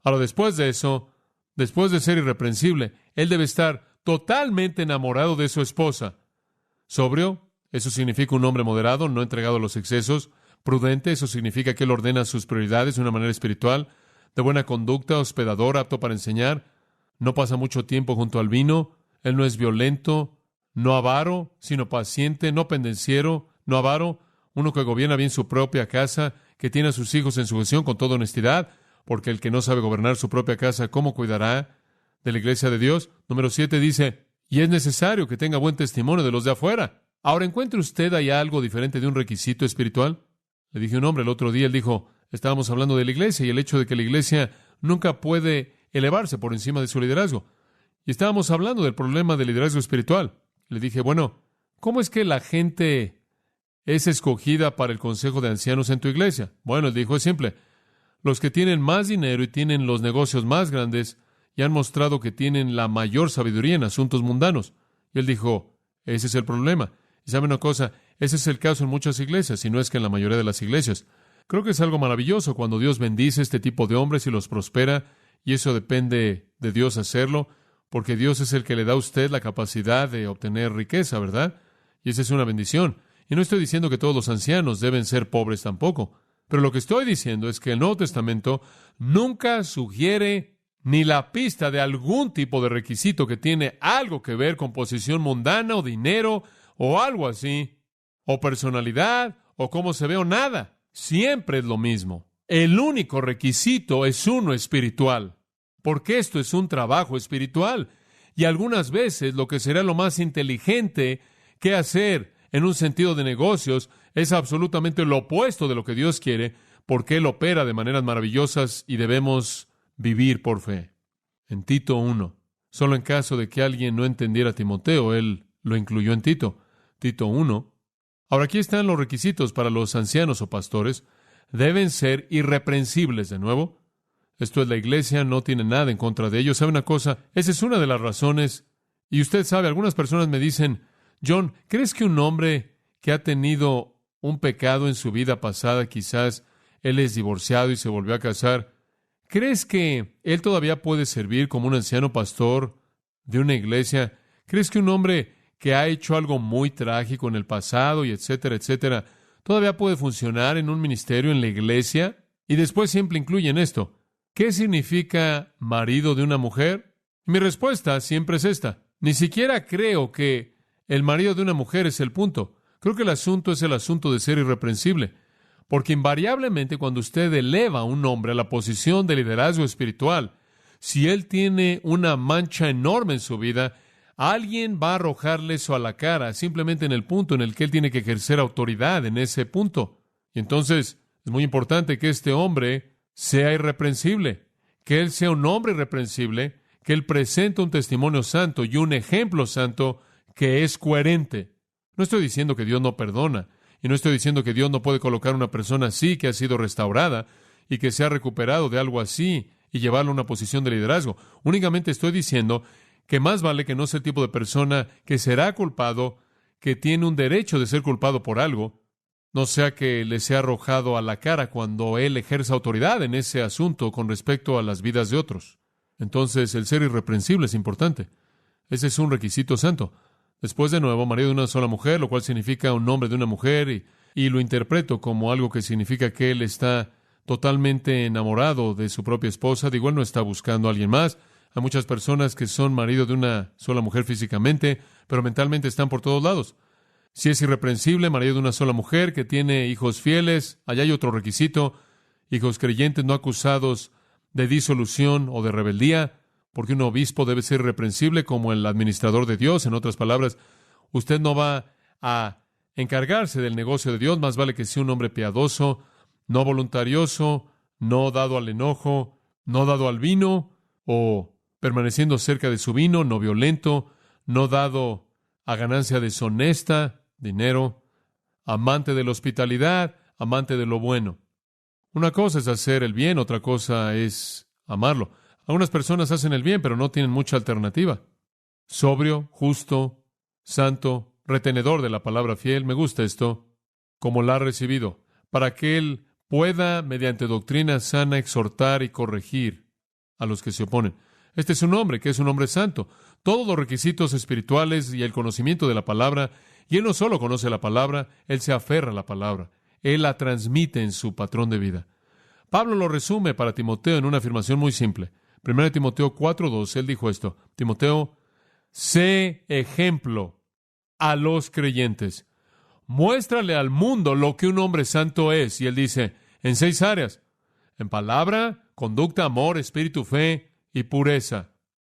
Ahora, después de eso, después de ser irreprensible, él debe estar totalmente enamorado de su esposa. Sobrio, eso significa un hombre moderado, no entregado a los excesos. Prudente, eso significa que él ordena sus prioridades de una manera espiritual. De buena conducta, hospedador, apto para enseñar. No pasa mucho tiempo junto al vino. Él no es violento, no avaro, sino paciente, no pendenciero, no avaro. Uno que gobierna bien su propia casa, que tiene a sus hijos en sujeción con toda honestidad, porque el que no sabe gobernar su propia casa, ¿cómo cuidará de la iglesia de Dios? Número 7 dice, y es necesario que tenga buen testimonio de los de afuera. Ahora, ¿encuentra usted ahí algo diferente de un requisito espiritual? Le dije a un hombre el otro día, él dijo, estábamos hablando de la iglesia y el hecho de que la iglesia nunca puede elevarse por encima de su liderazgo. Y estábamos hablando del problema del liderazgo espiritual. Le dije, bueno, ¿cómo es que la gente es escogida para el consejo de ancianos en tu iglesia? Bueno, él dijo, es simple. Los que tienen más dinero y tienen los negocios más grandes y han mostrado que tienen la mayor sabiduría en asuntos mundanos. Y él dijo, ese es el problema. Y sabe una cosa, ese es el caso en muchas iglesias, si no es que en la mayoría de las iglesias. Creo que es algo maravilloso cuando Dios bendice este tipo de hombres y los prospera, y eso depende de Dios hacerlo, porque Dios es el que le da a usted la capacidad de obtener riqueza, ¿verdad? Y esa es una bendición. Y no estoy diciendo que todos los ancianos deben ser pobres tampoco, pero lo que estoy diciendo es que el Nuevo Testamento nunca sugiere ni la pista de algún tipo de requisito que tiene algo que ver con posición mundana o dinero o algo así, o personalidad, o cómo se ve o nada. Siempre es lo mismo. El único requisito es uno espiritual, porque esto es un trabajo espiritual. Y algunas veces lo que será lo más inteligente que hacer en un sentido de negocios es absolutamente lo opuesto de lo que Dios quiere, porque Él opera de maneras maravillosas y debemos vivir por fe. En Tito 1, solo en caso de que alguien no entendiera a Timoteo, Él lo incluyó en Tito. Tito 1. Ahora aquí están los requisitos para los ancianos o pastores. Deben ser irreprensibles, de nuevo. Esto es, la iglesia no tiene nada en contra de ellos. ¿Sabe una cosa? Esa es una de las razones. Y usted sabe, algunas personas me dicen, John, ¿crees que un hombre que ha tenido un pecado en su vida pasada, quizás él es divorciado y se volvió a casar, ¿crees que él todavía puede servir como un anciano pastor de una iglesia? ¿Crees que un hombre que ha hecho algo muy trágico en el pasado y etcétera, etcétera, todavía puede funcionar en un ministerio en la iglesia? Y después siempre incluyen esto. ¿Qué significa marido de una mujer? Mi respuesta siempre es esta. Ni siquiera creo que el marido de una mujer es el punto. Creo que el asunto es el asunto de ser irreprensible. Porque invariablemente cuando usted eleva a un hombre a la posición de liderazgo espiritual, si él tiene una mancha enorme en su vida, alguien va a arrojarle eso a la cara, simplemente en el punto en el que él tiene que ejercer autoridad en ese punto. Y entonces es muy importante que este hombre sea irreprensible, que él sea un hombre irreprensible, que él presente un testimonio santo y un ejemplo santo que es coherente. No estoy diciendo que Dios no perdona, y no estoy diciendo que Dios no puede colocar una persona así que ha sido restaurada y que se ha recuperado de algo así y llevarlo a una posición de liderazgo. Únicamente estoy diciendo que más vale que no sea el tipo de persona que será culpado, que tiene un derecho de ser culpado por algo, no sea que le sea arrojado a la cara cuando él ejerza autoridad en ese asunto con respecto a las vidas de otros. Entonces, el ser irreprensible es importante. Ese es un requisito santo. Después, de nuevo, marido de una sola mujer, lo cual significa un hombre de una mujer, y lo interpreto como algo que significa que él está totalmente enamorado de su propia esposa. Digo, él no está buscando a alguien más. Hay muchas personas que son marido de una sola mujer físicamente, pero mentalmente están por todos lados. Si es irreprensible, marido de una sola mujer, que tiene hijos fieles, allá hay otro requisito, hijos creyentes no acusados de disolución o de rebeldía, porque un obispo debe ser irreprensible como el administrador de Dios. En otras palabras, usted no va a encargarse del negocio de Dios, más vale que sea un hombre piadoso, no voluntarioso, no dado al enojo, no dado al vino, o permaneciendo cerca de su vino, no violento, no dado a ganancia deshonesta, dinero, amante de la hospitalidad, amante de lo bueno. Una cosa es hacer el bien, otra cosa es amarlo. Algunas personas hacen el bien, pero no tienen mucha alternativa. Sobrio, justo, santo, retenedor de la palabra fiel. Me gusta esto, como la ha recibido, para que él pueda, mediante doctrina sana, exhortar y corregir a los que se oponen. Este es un hombre que es un hombre santo. Todos los requisitos espirituales y el conocimiento de la palabra, y él no solo conoce la palabra, él se aferra a la palabra. Él la transmite en su patrón de vida. Pablo lo resume para Timoteo en una afirmación muy simple. 1 Timoteo 4:2, él dijo esto: Timoteo, sé ejemplo a los creyentes. Muéstrale al mundo lo que un hombre santo es. Y él dice, en 6 áreas: en palabra, conducta, amor, espíritu, fe y pureza.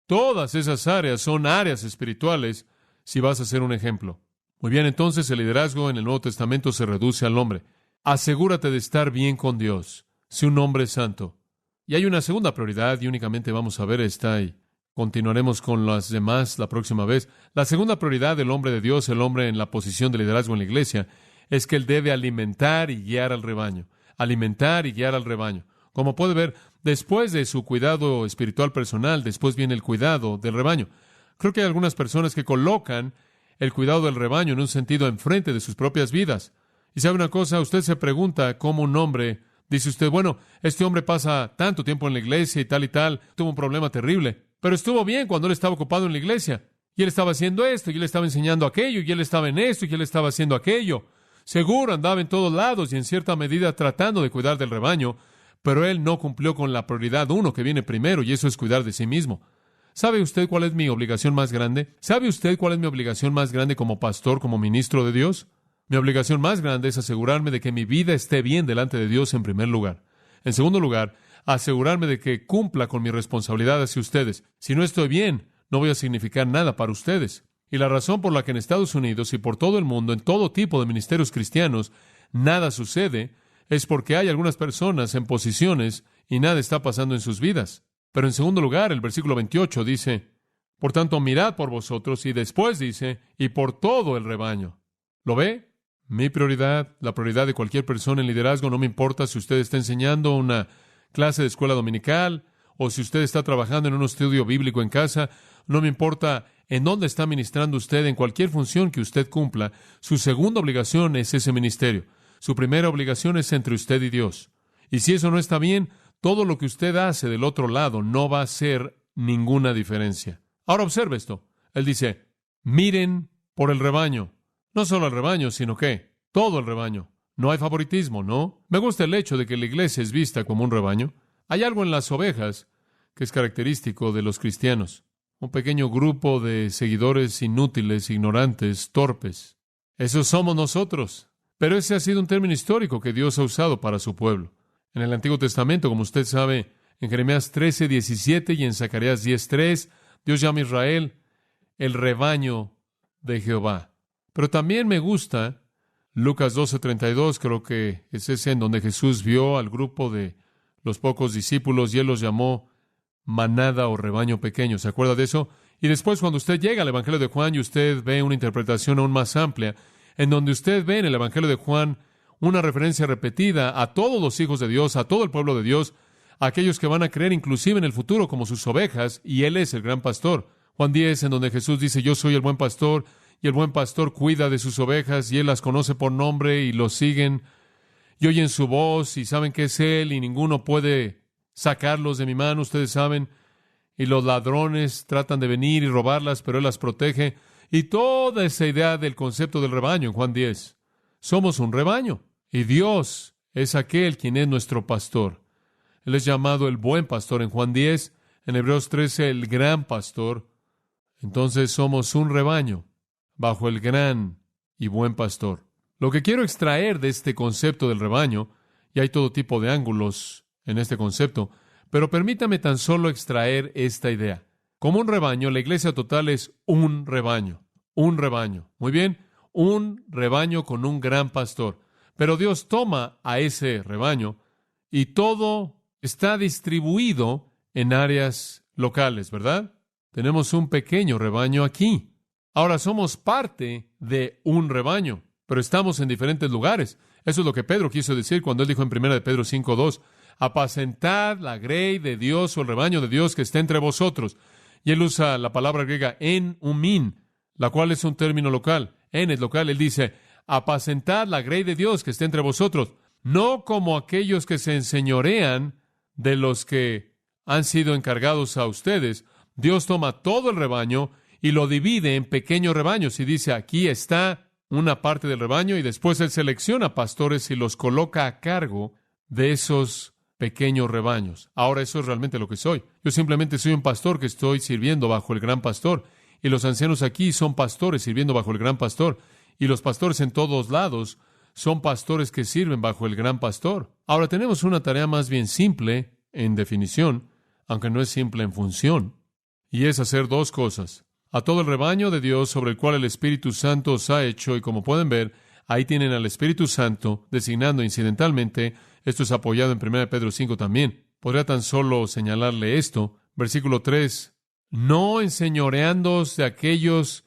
Todas esas áreas son áreas espirituales si vas a ser un ejemplo. Muy bien, entonces el liderazgo en el Nuevo Testamento se reduce al hombre. Asegúrate de estar bien con Dios. Sé un hombre santo. Y hay una segunda prioridad, y únicamente vamos a ver esta, y continuaremos con las demás la próxima vez. La segunda prioridad del hombre de Dios, el hombre en la posición de liderazgo en la iglesia, es que él debe alimentar y guiar al rebaño. Alimentar y guiar al rebaño. Como puede ver, después de su cuidado espiritual personal, después viene el cuidado del rebaño. Creo que hay algunas personas que colocan el cuidado del rebaño en un sentido enfrente de sus propias vidas. Y sabe una cosa, usted se pregunta cómo un hombre, dice usted, bueno, este hombre pasa tanto tiempo en la iglesia y tal, tuvo un problema terrible, pero estuvo bien cuando él estaba ocupado en la iglesia. Y él estaba haciendo esto, y él estaba enseñando aquello, y él estaba en esto, y él estaba haciendo aquello. Seguro andaba en todos lados y en cierta medida tratando de cuidar del rebaño, pero él no cumplió con la prioridad 1 que viene primero, y eso es cuidar de sí mismo. ¿Sabe usted cuál es mi obligación más grande? ¿Sabe usted cuál es mi obligación más grande como pastor, como ministro de Dios? Mi obligación más grande es asegurarme de que mi vida esté bien delante de Dios en primer lugar. En segundo lugar, asegurarme de que cumpla con mi responsabilidad hacia ustedes. Si no estoy bien, no voy a significar nada para ustedes. Y la razón por la que en Estados Unidos y por todo el mundo, en todo tipo de ministerios cristianos, nada sucede, es porque hay algunas personas en posiciones y nada está pasando en sus vidas. Pero en segundo lugar, el versículo 28 dice, por tanto, mirad por vosotros, y después dice, y por todo el rebaño. ¿Lo ve? Mi prioridad, la prioridad de cualquier persona en liderazgo, no me importa si usted está enseñando una clase de escuela dominical, o si usted está trabajando en un estudio bíblico en casa, no me importa en dónde está ministrando usted, en cualquier función que usted cumpla, su segunda obligación es ese ministerio. Su primera obligación es entre usted y Dios. Y si eso no está bien, todo lo que usted hace del otro lado no va a hacer ninguna diferencia. Ahora observe esto. Él dice, miren por el rebaño. No solo el rebaño, sino que todo el rebaño. No hay favoritismo, ¿no? Me gusta el hecho de que la iglesia es vista como un rebaño. Hay algo en las ovejas que es característico de los cristianos. Un pequeño grupo de seguidores inútiles, ignorantes, torpes. Esos somos nosotros. Pero ese ha sido un término histórico que Dios ha usado para su pueblo. En el Antiguo Testamento, como usted sabe, en Jeremías 13:17 y en Zacarías 10:3, Dios llama a Israel el rebaño de Jehová. Pero también me gusta Lucas 12:32, creo que es ese en donde Jesús vio al grupo de los pocos discípulos y él los llamó manada o rebaño pequeño. ¿Se acuerda de eso? Y después, cuando usted llega al Evangelio de Juan y usted ve una interpretación aún más amplia, en donde usted ve en el Evangelio de Juan una referencia repetida a todos los hijos de Dios, a todo el pueblo de Dios, aquellos que van a creer inclusive en el futuro como sus ovejas, y Él es el gran pastor. Juan 10, en donde Jesús dice, yo soy el buen pastor, y el buen pastor cuida de sus ovejas, y Él las conoce por nombre, y los siguen, y oyen su voz, y saben que es Él, y ninguno puede sacarlos de mi mano, ustedes saben, y los ladrones tratan de venir y robarlas, pero Él las protege, y toda esa idea del concepto del rebaño en Juan 10. Somos un rebaño, y Dios es aquel quien es nuestro pastor. Él es llamado el buen pastor en Juan 10, en Hebreos 13 el gran pastor. Entonces somos un rebaño bajo el gran y buen pastor. Lo que quiero extraer de este concepto del rebaño, y hay todo tipo de ángulos en este concepto, pero permítame tan solo extraer esta idea. Como un rebaño, la iglesia total es un rebaño. Un rebaño. Muy bien, un rebaño con un gran pastor. Pero Dios toma a ese rebaño y todo está distribuido en áreas locales, ¿verdad? Tenemos un pequeño rebaño aquí. Ahora somos parte de un rebaño, pero estamos en diferentes lugares. Eso es lo que Pedro quiso decir cuando él dijo en 1 de Pedro 5:2, apacentad la grey de Dios o el rebaño de Dios que está entre vosotros. Y él usa la palabra griega en umin, la cual es un término local. En es local. Él dice, apacentad la grey de Dios que está entre vosotros, no como aquellos que se enseñorean de los que han sido encargados a ustedes. Dios toma todo el rebaño y lo divide en pequeños rebaños y dice, aquí está una parte del rebaño, y después Él selecciona pastores y los coloca a cargo de esos pequeños rebaños. Ahora eso es realmente lo que soy. Yo simplemente soy un pastor que estoy sirviendo bajo el gran pastor, y los ancianos aquí son pastores sirviendo bajo el gran pastor, y los pastores en todos lados son pastores que sirven bajo el gran pastor. Ahora tenemos una tarea más bien simple en definición, aunque no es simple en función, y es hacer dos cosas. A todo el rebaño de Dios sobre el cual el Espíritu Santo os ha hecho, y como pueden ver, ahí tienen al Espíritu Santo designando incidentalmente. Esto es apoyado en 1 Pedro 5 también. Podría tan solo señalarle esto. Versículo 3. No enseñoreándoos de aquellos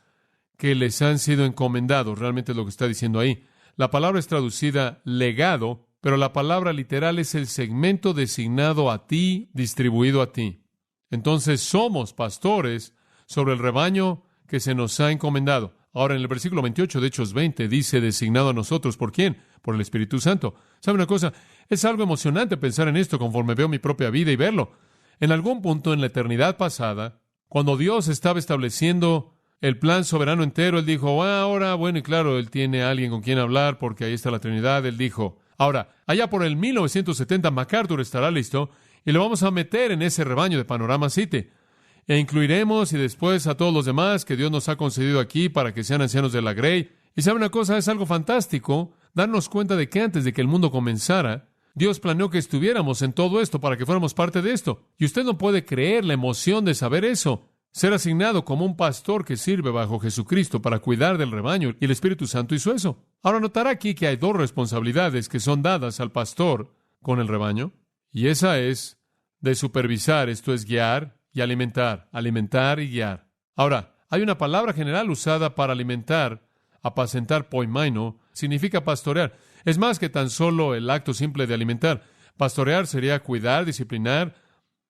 que les han sido encomendados. Realmente es lo que está diciendo ahí. La palabra es traducida legado, pero la palabra literal es el segmento designado a ti, distribuido a ti. Entonces somos pastores sobre el rebaño que se nos ha encomendado. Ahora, en el versículo 28 de Hechos 20 dice designado a nosotros. ¿Por quién? Por el Espíritu Santo. ¿Sabe una cosa? Es algo emocionante pensar en esto conforme veo mi propia vida y verlo. En algún punto en la eternidad pasada, cuando Dios estaba estableciendo el plan soberano entero, Él dijo, ahora, bueno, y claro, Él tiene a alguien con quien hablar porque ahí está la Trinidad. Él dijo, ahora, allá por el 1970 MacArthur estará listo y lo vamos a meter en ese rebaño de Panorama City. E incluiremos y después a todos los demás que Dios nos ha concedido aquí para que sean ancianos de la grey. Y sabe una cosa, es algo fantástico darnos cuenta de que antes de que el mundo comenzara, Dios planeó que estuviéramos en todo esto para que fuéramos parte de esto. Y usted no puede creer la emoción de saber eso. Ser asignado como un pastor que sirve bajo Jesucristo para cuidar del rebaño, y el Espíritu Santo hizo eso. Ahora notará aquí que hay dos responsabilidades que son dadas al pastor con el rebaño, y esa es de supervisar, esto es guiar y alimentar y guiar. Ahora, hay una palabra general usada para alimentar, apacentar, poimaino, significa pastorear. Es más que tan solo el acto simple de alimentar. Pastorear sería cuidar, disciplinar,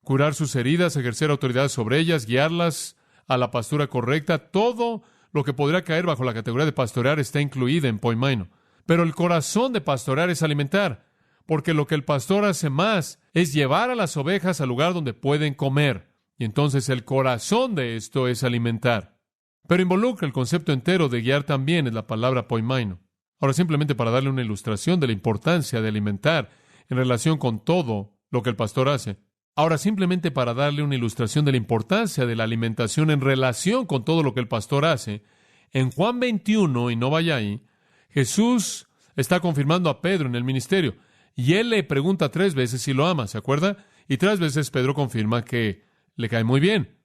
curar sus heridas, ejercer autoridad sobre ellas, guiarlas a la pastura correcta. Todo lo que podría caer bajo la categoría de pastorear está incluido en poimaino. Pero el corazón de pastorear es alimentar, porque lo que el pastor hace más es llevar a las ovejas al lugar donde pueden comer. Y entonces el corazón de esto es alimentar. Pero involucra el concepto entero de guiar también, es la palabra poimaino. Ahora, simplemente para darle una ilustración de la importancia de alimentar en relación con todo lo que el pastor hace. Ahora, simplemente para darle una ilustración de la importancia de la alimentación en relación con todo lo que el pastor hace, en Juan 21, y no vaya ahí, Jesús está confirmando a Pedro en el ministerio, y él le pregunta 3 veces si lo ama, ¿se acuerda? Y 3 veces Pedro confirma que le cae muy bien.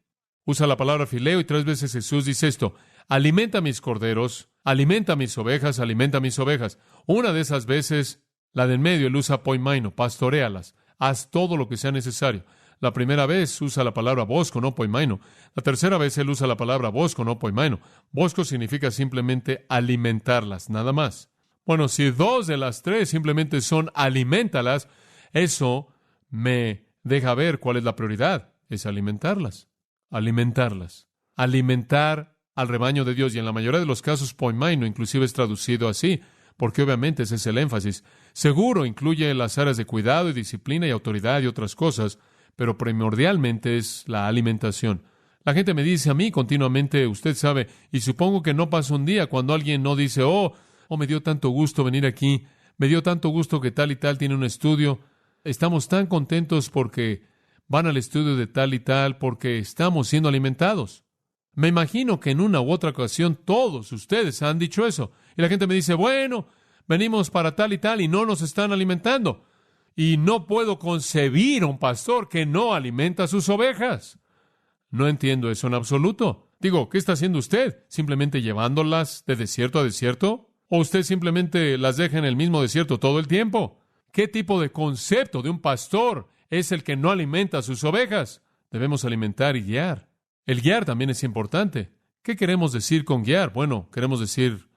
Usa la palabra fileo, y 3 veces Jesús dice esto, alimenta mis corderos, alimenta mis ovejas, alimenta mis ovejas. Una de esas veces, la del medio, él usa poimaino, pastoréalas. Haz todo lo que sea necesario. La primera vez usa la palabra bosco, no poimaino. La tercera vez él usa la palabra bosco, no poimaino. Bosco significa simplemente alimentarlas, nada más. Bueno, si 2 de las 3 simplemente son aliméntalas, eso me deja ver cuál es la prioridad. Es alimentarlas. Alimentarlas. Alimentar al rebaño de Dios. Y en la mayoría de los casos, poimaino inclusive es traducido así, porque obviamente ese es el énfasis. Seguro incluye las áreas de cuidado y disciplina y autoridad y otras cosas, pero primordialmente es la alimentación. La gente me dice a mí continuamente, usted sabe, y supongo que no pasa un día cuando alguien no dice, me dio tanto gusto venir aquí, me dio tanto gusto que tal y tal tiene un estudio. Estamos tan contentos porque van al estudio de tal y tal, porque estamos siendo alimentados. Me imagino que en una u otra ocasión todos ustedes han dicho eso. Y la gente me dice, bueno, venimos para tal y tal y no nos están alimentando. Y no puedo concebir a un pastor que no alimenta a sus ovejas. No entiendo eso en absoluto. Digo, ¿qué está haciendo usted? ¿Simplemente llevándolas de desierto a desierto? ¿O usted simplemente las deja en el mismo desierto todo el tiempo? ¿Qué tipo de concepto de un pastor es el que no alimenta a sus ovejas? Debemos alimentar y guiar. El guiar también es importante. ¿Qué queremos decir con guiar? Bueno, queremos decir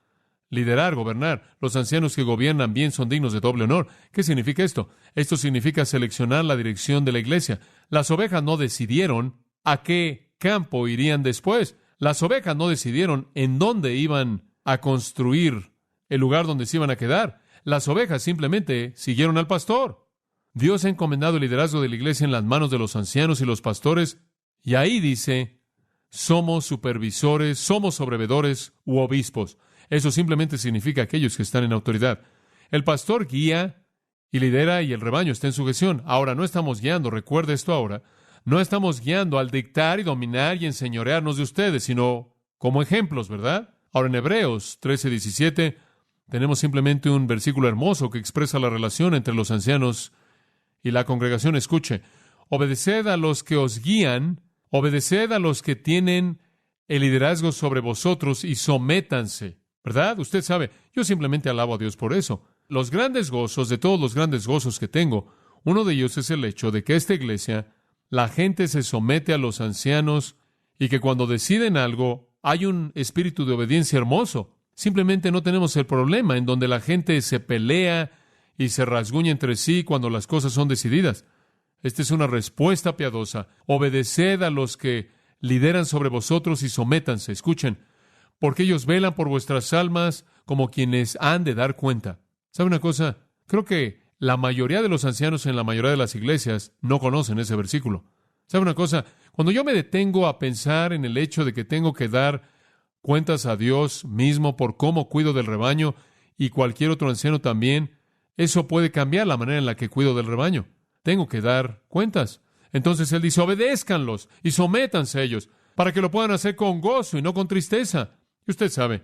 liderar, gobernar. Los ancianos que gobiernan bien son dignos de doble honor. ¿Qué significa esto? Esto significa seleccionar la dirección de la iglesia. Las ovejas no decidieron a qué campo irían después. Las ovejas no decidieron en dónde iban a construir el lugar donde se iban a quedar. Las ovejas simplemente siguieron al pastor. Dios ha encomendado el liderazgo de la iglesia en las manos de los ancianos y los pastores, y ahí dice, somos supervisores, somos sobrevedores u obispos. Eso simplemente significa aquellos que están en autoridad. El pastor guía y lidera y el rebaño está en sujeción. Ahora, no estamos guiando, recuerde esto ahora, no estamos guiando al dictar y dominar y enseñorearnos de ustedes, sino como ejemplos, ¿verdad? Ahora, en Hebreos 13:17, tenemos simplemente un versículo hermoso que expresa la relación entre los ancianos y la congregación. Escuche, obedeced a los que os guían, obedeced a los que tienen el liderazgo sobre vosotros y sométanse, ¿verdad? Usted sabe, yo simplemente alabo a Dios por eso. Los grandes gozos, de todos los grandes gozos que tengo, uno de ellos es el hecho de que esta iglesia, la gente se somete a los ancianos y que cuando deciden algo, hay un espíritu de obediencia hermoso. Simplemente no tenemos el problema en donde la gente se pelea y se rasguña entre sí cuando las cosas son decididas. Esta es una respuesta piadosa. Obedeced a los que lideran sobre vosotros y sométanse. Escuchen, porque ellos velan por vuestras almas como quienes han de dar cuenta. ¿Sabe una cosa? Creo que la mayoría de los ancianos en la mayoría de las iglesias no conocen ese versículo. ¿Sabe una cosa? Cuando yo me detengo a pensar en el hecho de que tengo que dar cuentas a Dios mismo por cómo cuido del rebaño y cualquier otro anciano también, eso puede cambiar la manera en la que cuido del rebaño. Tengo que dar cuentas. Entonces Él dice, obedézcanlos y sométanse a ellos para que lo puedan hacer con gozo y no con tristeza. Y usted sabe,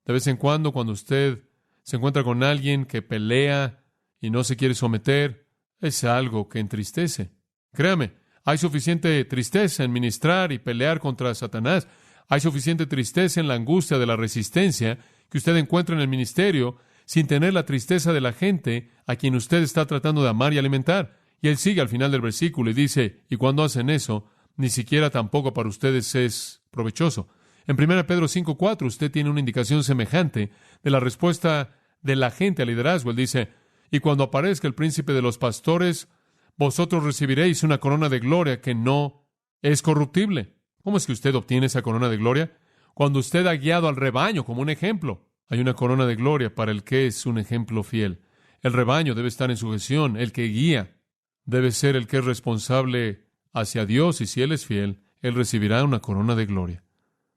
de vez en cuando usted se encuentra con alguien que pelea y no se quiere someter, es algo que entristece. Créame, hay suficiente tristeza en ministrar y pelear contra Satanás. Hay suficiente tristeza en la angustia de la resistencia que usted encuentra en el ministerio sin tener la tristeza de la gente a quien usted está tratando de amar y alimentar. Y Él sigue al final del versículo y dice, y cuando hacen eso, ni siquiera tampoco para ustedes es provechoso. En 1 Pedro 5:4 usted tiene una indicación semejante de la respuesta de la gente al liderazgo. Él dice, y cuando aparezca el príncipe de los pastores, vosotros recibiréis una corona de gloria que no es corruptible. ¿Cómo es que usted obtiene esa corona de gloria? Cuando usted ha guiado al rebaño como un ejemplo. Hay una corona de gloria para el que es un ejemplo fiel. El rebaño debe estar en sujeción. El que guía debe ser el que es responsable hacia Dios, y si Él es fiel, Él recibirá una corona de gloria.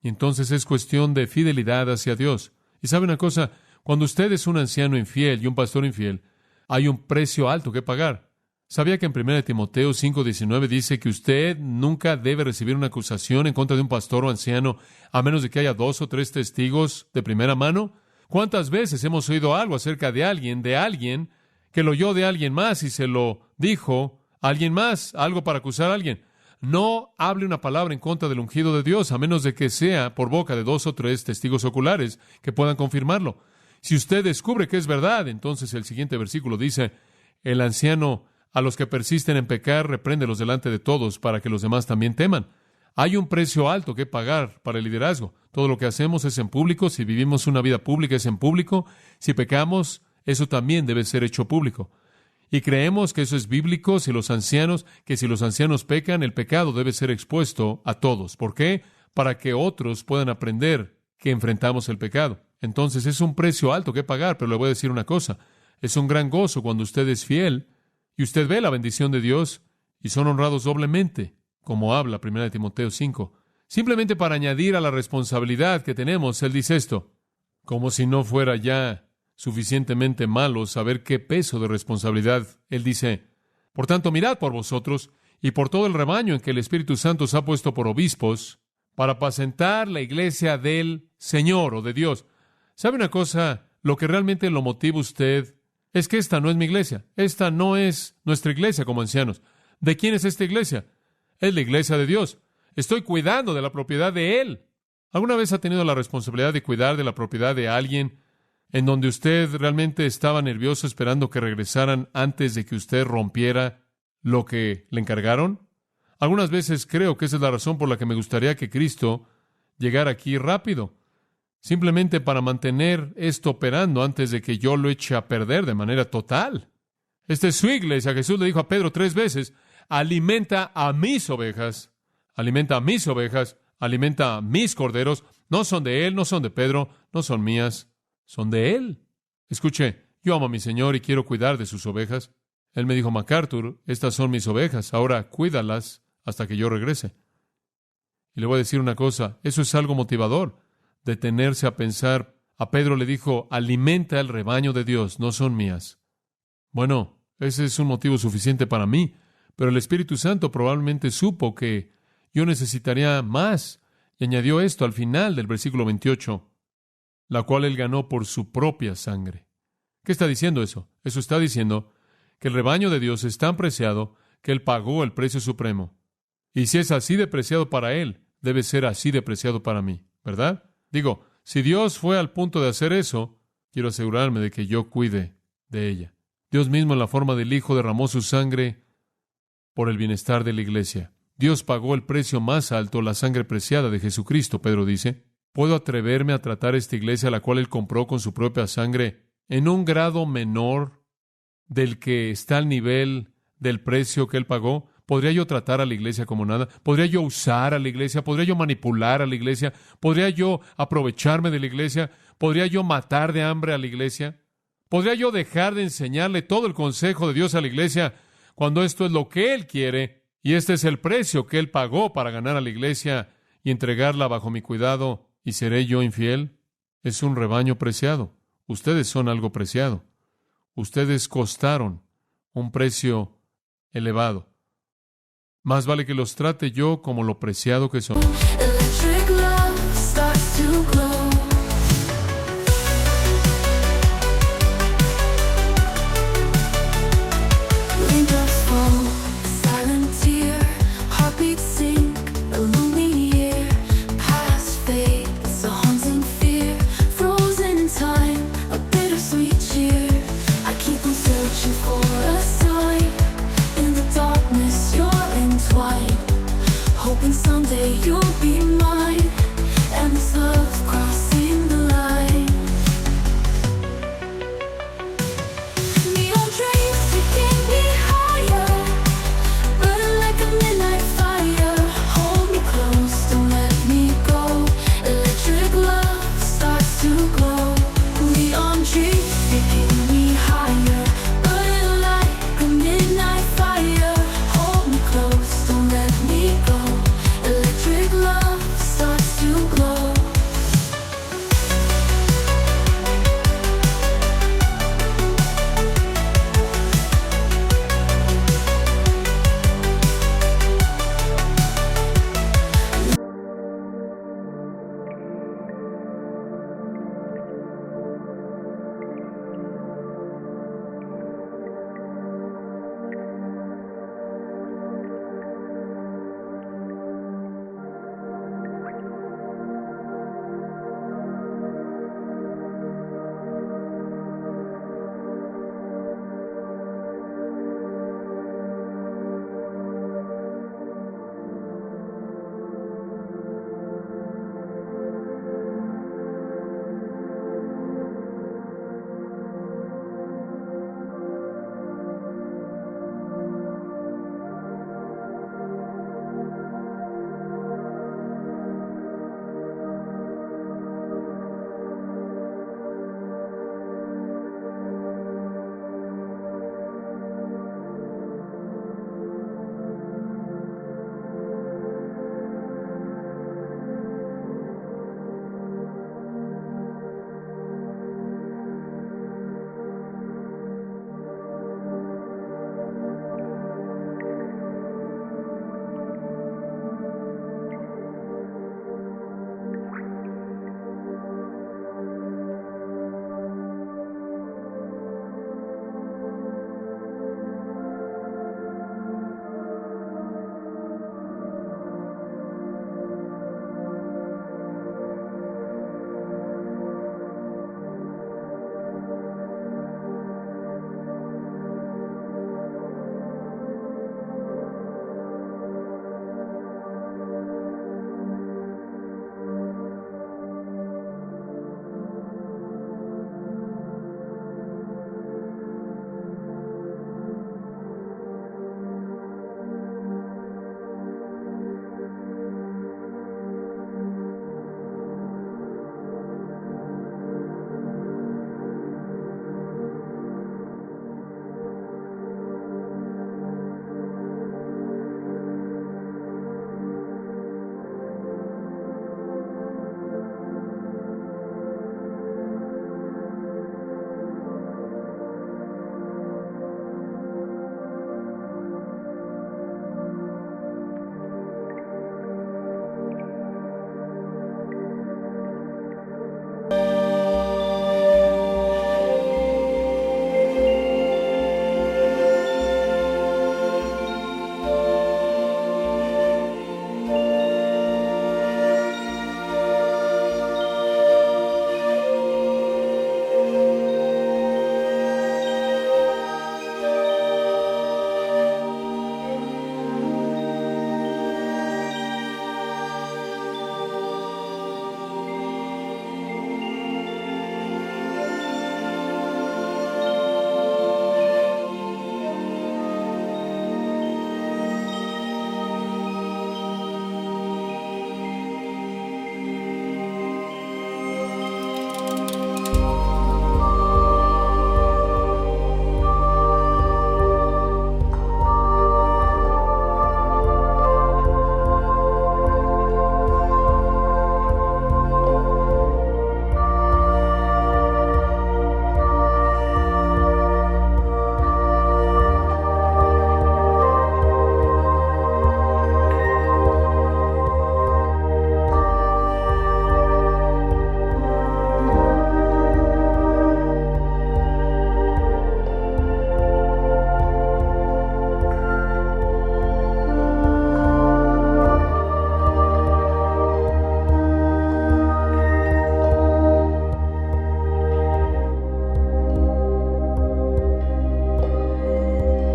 Y entonces es cuestión de fidelidad hacia Dios. Y sabe una cosa, cuando usted es un anciano infiel y un pastor infiel, hay un precio alto que pagar. ¿Sabía que en 1 Timoteo 5:19 dice que usted nunca debe recibir una acusación en contra de un pastor o anciano a menos de que haya 2 o 3 testigos de primera mano? ¿Cuántas veces hemos oído algo acerca de alguien que lo oyó de alguien más y se lo dijo a alguien más, algo para acusar a alguien? No hable una palabra en contra del ungido de Dios, a menos de que sea por boca de 2 o 3 testigos oculares que puedan confirmarlo. Si usted descubre que es verdad, entonces el siguiente versículo dice, el anciano a los que persisten en pecar, repréndelos delante de todos para que los demás también teman. Hay un precio alto que pagar para el liderazgo. Todo lo que hacemos es en público. Si vivimos una vida pública es en público. Si pecamos, eso también debe ser hecho público. Y creemos que eso es bíblico, que si los ancianos pecan, el pecado debe ser expuesto a todos. ¿Por qué? Para que otros puedan aprender que enfrentamos el pecado. Entonces es un precio alto que pagar, pero le voy a decir una cosa. Es un gran gozo cuando usted es fiel y usted ve la bendición de Dios y son honrados doblemente, como habla 1 Timoteo 5. Simplemente para añadir a la responsabilidad que tenemos, él dice esto, como si no fuera ya suficientemente malo saber qué peso de responsabilidad. Él dice, por tanto, mirad por vosotros y por todo el rebaño en que el Espíritu Santo os ha puesto por obispos para apacentar la iglesia del Señor o de Dios. ¿Sabe una cosa? Lo que realmente lo motiva a usted es que esta no es mi iglesia. Esta no es nuestra iglesia como ancianos. ¿De quién es esta iglesia? Es la iglesia de Dios. Estoy cuidando de la propiedad de Él. ¿Alguna vez ha tenido la responsabilidad de cuidar de la propiedad de alguien en donde usted realmente estaba nervioso esperando que regresaran antes de que usted rompiera lo que le encargaron? Algunas veces creo que esa es la razón por la que me gustaría que Cristo llegara aquí rápido, simplemente para mantener esto operando antes de que yo lo eche a perder de manera total. Esta es su iglesia. Jesús le dijo a Pedro 3 veces, alimenta a mis ovejas, alimenta a mis ovejas, alimenta a mis corderos. No son de él, no son de Pedro, no son mías, son de él. Escuche, yo amo a mi Señor y quiero cuidar de sus ovejas. Él me dijo, MacArthur, estas son mis ovejas, ahora cuídalas hasta que yo regrese. Y le voy a decir una cosa, eso es algo motivador, detenerse a pensar. A Pedro le dijo, alimenta el rebaño de Dios, no son mías. Bueno, ese es un motivo suficiente para mí, pero el Espíritu Santo probablemente supo que yo necesitaría más, y añadió esto al final del versículo 28, la cual él ganó por su propia sangre. ¿Qué está diciendo eso? Eso está diciendo que el rebaño de Dios es tan preciado que él pagó el precio supremo. Y si es así de preciado para él, debe ser así de preciado para mí, ¿verdad? Digo, si Dios fue al punto de hacer eso, quiero asegurarme de que yo cuide de ella. Dios mismo en la forma del Hijo derramó su sangre por el bienestar de la iglesia. Dios pagó el precio más alto, la sangre preciada de Jesucristo, Pedro dice. ¿Puedo atreverme a tratar esta iglesia a la cual él compró con su propia sangre en un grado menor del que está al nivel del precio que él pagó? ¿Podría yo tratar a la iglesia como nada? ¿Podría yo usar a la iglesia? ¿Podría yo manipular a la iglesia? ¿Podría yo aprovecharme de la iglesia? ¿Podría yo matar de hambre a la iglesia? ¿Podría yo dejar de enseñarle todo el consejo de Dios a la iglesia cuando esto es lo que Él quiere y este es el precio que Él pagó para ganar a la iglesia y entregarla bajo mi cuidado? ¿Y seré yo infiel? Es un rebaño preciado. Ustedes son algo preciado. Ustedes costaron un precio elevado. Más vale que los trate yo como lo preciado que son.